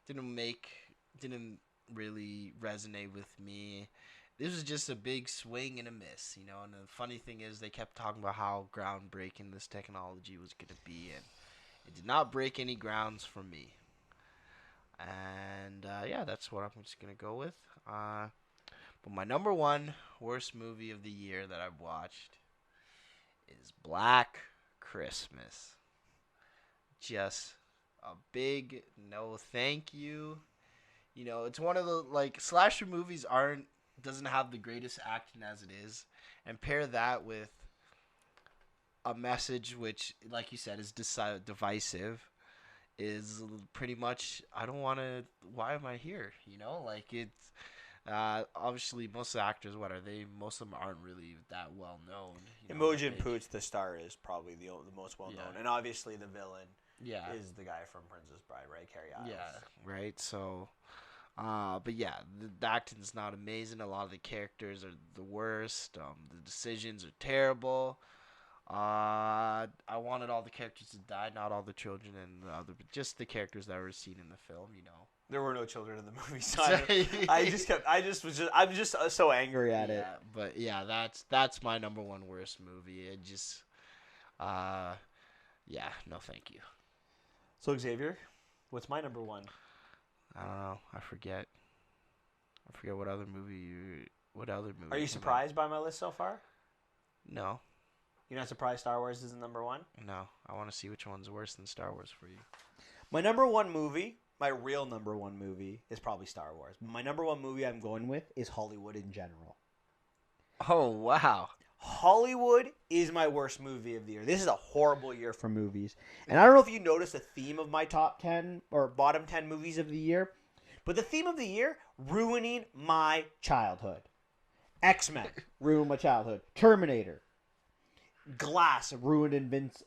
didn't really resonate with me. This was just a big swing and a miss, And the funny thing is, they kept talking about how groundbreaking this technology was going to be, and it did not break any grounds for me. And that's what I'm just going to go with. But my number 1 worst movie of the year that I've watched is Black Christmas. Just a big no thank you. It's one of the, slasher movies doesn't have the greatest acting as it is, and pair that with a message which, like you said, is divisive, is pretty much, why am I here? It's obviously most of the actors, most of them aren't really that well known. Imogen Poots, the star, is probably the most well known, and obviously the villain is the guy from Princess Bride, right? Carrie Isles. Yeah, right. So But yeah, the acting's not amazing. A lot of the characters are the worst. The decisions are terrible. I wanted all the characters to die, not all the children and but just the characters that were seen in the film. There were no children in the movie, so I'm just so angry at it. But yeah, that's my number one worst movie. It just, no, thank you. So Xavier, what's my number one? I don't know. I forget what other movie. Are you surprised by my list so far? No. You're not surprised Star Wars is number one? No. I want to see which one's worse than Star Wars for you. My number one movie, my real number one movie, is probably Star Wars. My number one movie I'm going with is Hollywood in general. Oh, wow. Hollywood is my worst movie of the year. This is a horrible year for movies. And I don't know if you noticed the theme of my top 10 or bottom 10 movies of the year, but the theme of the year, ruining my childhood. X-Men, ruined my childhood. Terminator. Glass, ruined Invincible.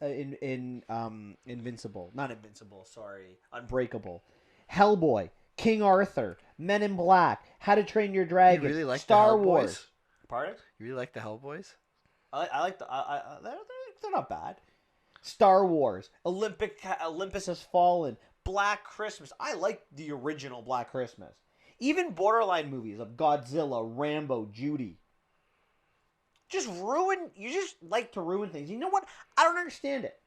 Not Invincible, sorry. Unbreakable. Hellboy. King Arthur. Men in Black. How to Train Your Dragon. You really like Star the Wars. Hellboys? Pardon? You really like the Hellboys? I like they're not bad. Star Wars, Olympus Has Fallen, Black Christmas. I like the original Black Christmas. Even borderline movies of Godzilla, Rambo, Judy. You just like to ruin things. You know what? I don't understand it.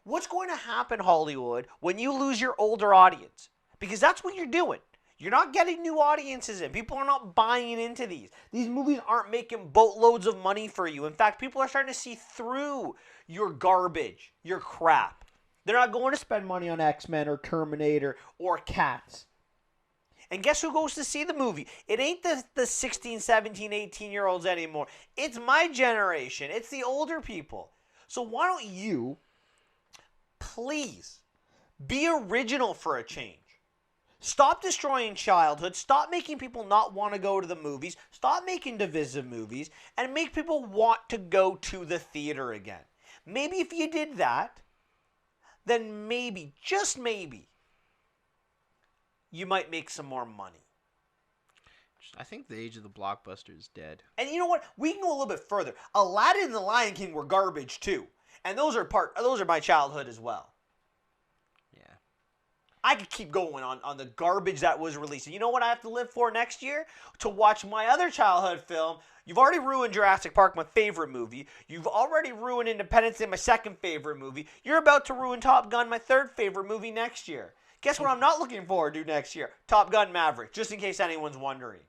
What's going to happen, Hollywood, when you lose your older audience? Because that's what you're doing. You're not getting new audiences in. People are not buying into these. These movies aren't making boatloads of money for you. In fact, people are starting to see through your garbage, your crap. They're not going to spend money on X-Men or Terminator or Cats. And guess who goes to see the movie? It ain't the 16, 17, 18-year-olds anymore. It's my generation. It's the older people. So why don't you, please, be original for a change? Stop destroying childhood. Stop making people not want to go to the movies. Stop making divisive movies. And make people want to go to the theater again. Maybe if you did that, then maybe, just maybe, you might make some more money. I think the age of the blockbuster is dead. And you know what? We can go a little bit further. Aladdin and the Lion King were garbage too. And those are my childhood as well. I could keep going on the garbage that was released. And you know what I have to live for next year? To watch my other childhood film. You've already ruined Jurassic Park, my favorite movie. You've already ruined Independence Day, my second favorite movie. You're about to ruin Top Gun, my third favorite movie next year. Guess what I'm not looking forward to next year? Top Gun Maverick, just in case anyone's wondering.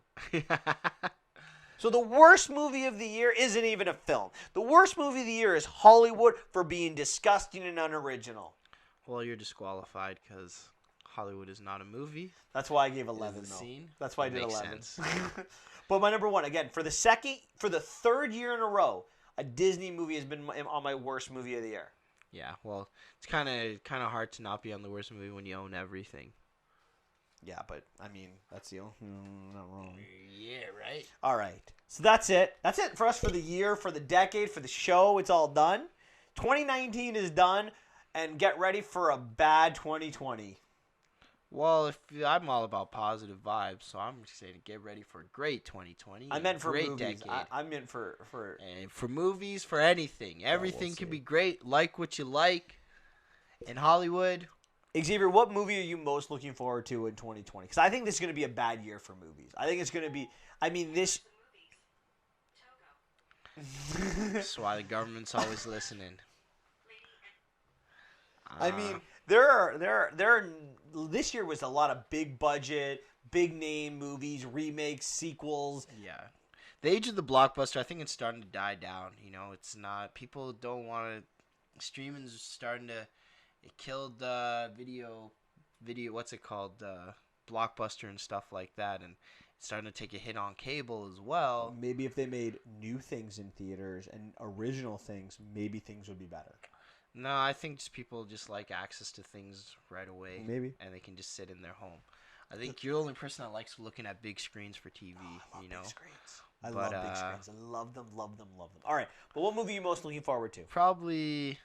So the worst movie of the year isn't even a film. The worst movie of the year is Hollywood for being disgusting and unoriginal. Well, you're disqualified because Hollywood is not a movie. That's why I gave 11, though. Scene. That's why I did 11. Sense. But my number one, again, for the third year in a row, a Disney movie has been on my worst movie of the year. Yeah, well, it's kind of hard to not be on the worst movie when you own everything. Yeah, but I mean, that's not wrong. Yeah, right. All right, so that's it. That's it for us for the year, for the decade, for the show. It's all done. 2019 is done, and get ready for a bad 2020. Well, I'm all about positive vibes, so I'm saying get ready for a great 2020. I meant for great movies. Decade. I meant for and for movies, for anything. Everything can be great. Like what you like. In Hollywood. Xavier, what movie are you most looking forward to in 2020? Because I think this is going to be a bad year for movies. I think it's going to be. I mean, this. That's why the government's always listening. I mean, there are. This year was a lot of big budget, big name movies, remakes, sequels. Yeah, the age of the blockbuster, I think it's starting to die down. You know, it's not. People don't want to. Streaming's starting to. It killed video. What's it called? Blockbuster and stuff like that, and it's starting to take a hit on cable as well. Maybe if they made new things in theaters and original things, maybe things would be better. No, I think just people just like access to things right away. Maybe. And they can just sit in their home. I think you're the only person that likes looking at big screens for TV. I love you know, big screens. I love big screens. I love them, love them, love them. All right, but what movie are you most looking forward to? Probably.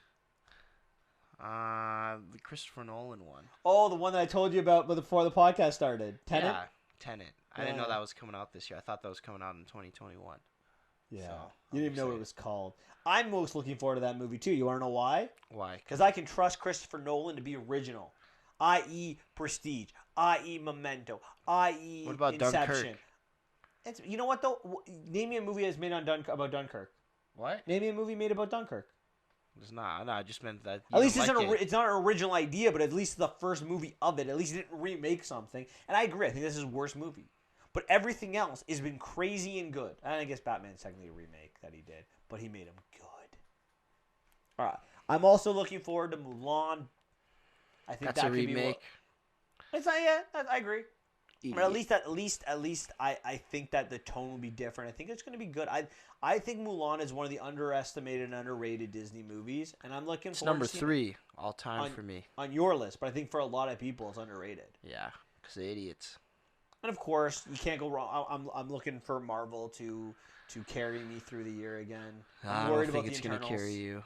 The Christopher Nolan one. Oh, the one that I told you about before the podcast started. Tenet? Yeah, Tenet. I didn't know that was coming out this year. I thought that was coming out in 2021. Yeah. So, you didn't even know what it was called. I'm most looking forward to that movie, too. You want to know why? Why? Because I can trust Christopher Nolan to be original. I.e. Prestige. I.e. Memento. I.e. What about Inception. Dunkirk? You know what, though? Name me a movie that's made about Dunkirk. What? Name me a movie made about Dunkirk. It's not. No, I just meant that. At least it's not an original idea, but at least the first movie of it. At least it didn't remake something. And I agree. I think this is his worst movie. But everything else has been crazy and good. And I guess Batman's technically a remake that he did, but he made them good. All right. I'm also looking forward to Mulan. I think that's a remake. It's not. Yeah, I agree. But at least I think that the tone will be different. I think it's going to be good. I think Mulan is one of the underestimated and underrated Disney movies, and I'm looking forward. It's number 3 all time for me on your list, but I think for a lot of people it's underrated. Yeah, because they're idiots. And of course, you can't go wrong. I'm looking for Marvel to carry me through the year again. I'm worried about it's going to carry you.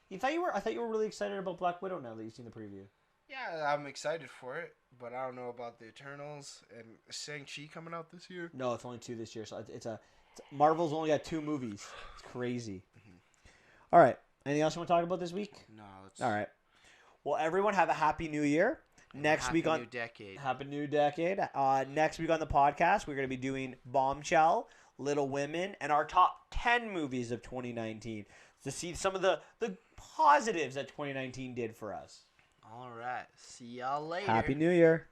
I thought you were really excited about Black Widow now that you've seen the preview. Yeah, I'm excited for it, but I don't know about the Eternals and Shang-Chi coming out this year. No, it's only 2 this year, so Marvel's only got 2 movies. It's crazy. Mm-hmm. All right. Anything else you want to talk about this week? No. All right. Well, everyone have a happy new year. Next week on Happy New Decade. Happy New Decade. Next week on the podcast, we're going to be doing Bombshell, Little Women, and our top 10 movies of 2019 to see some of the positives that 2019 did for us. All right. See y'all later. Happy New Year.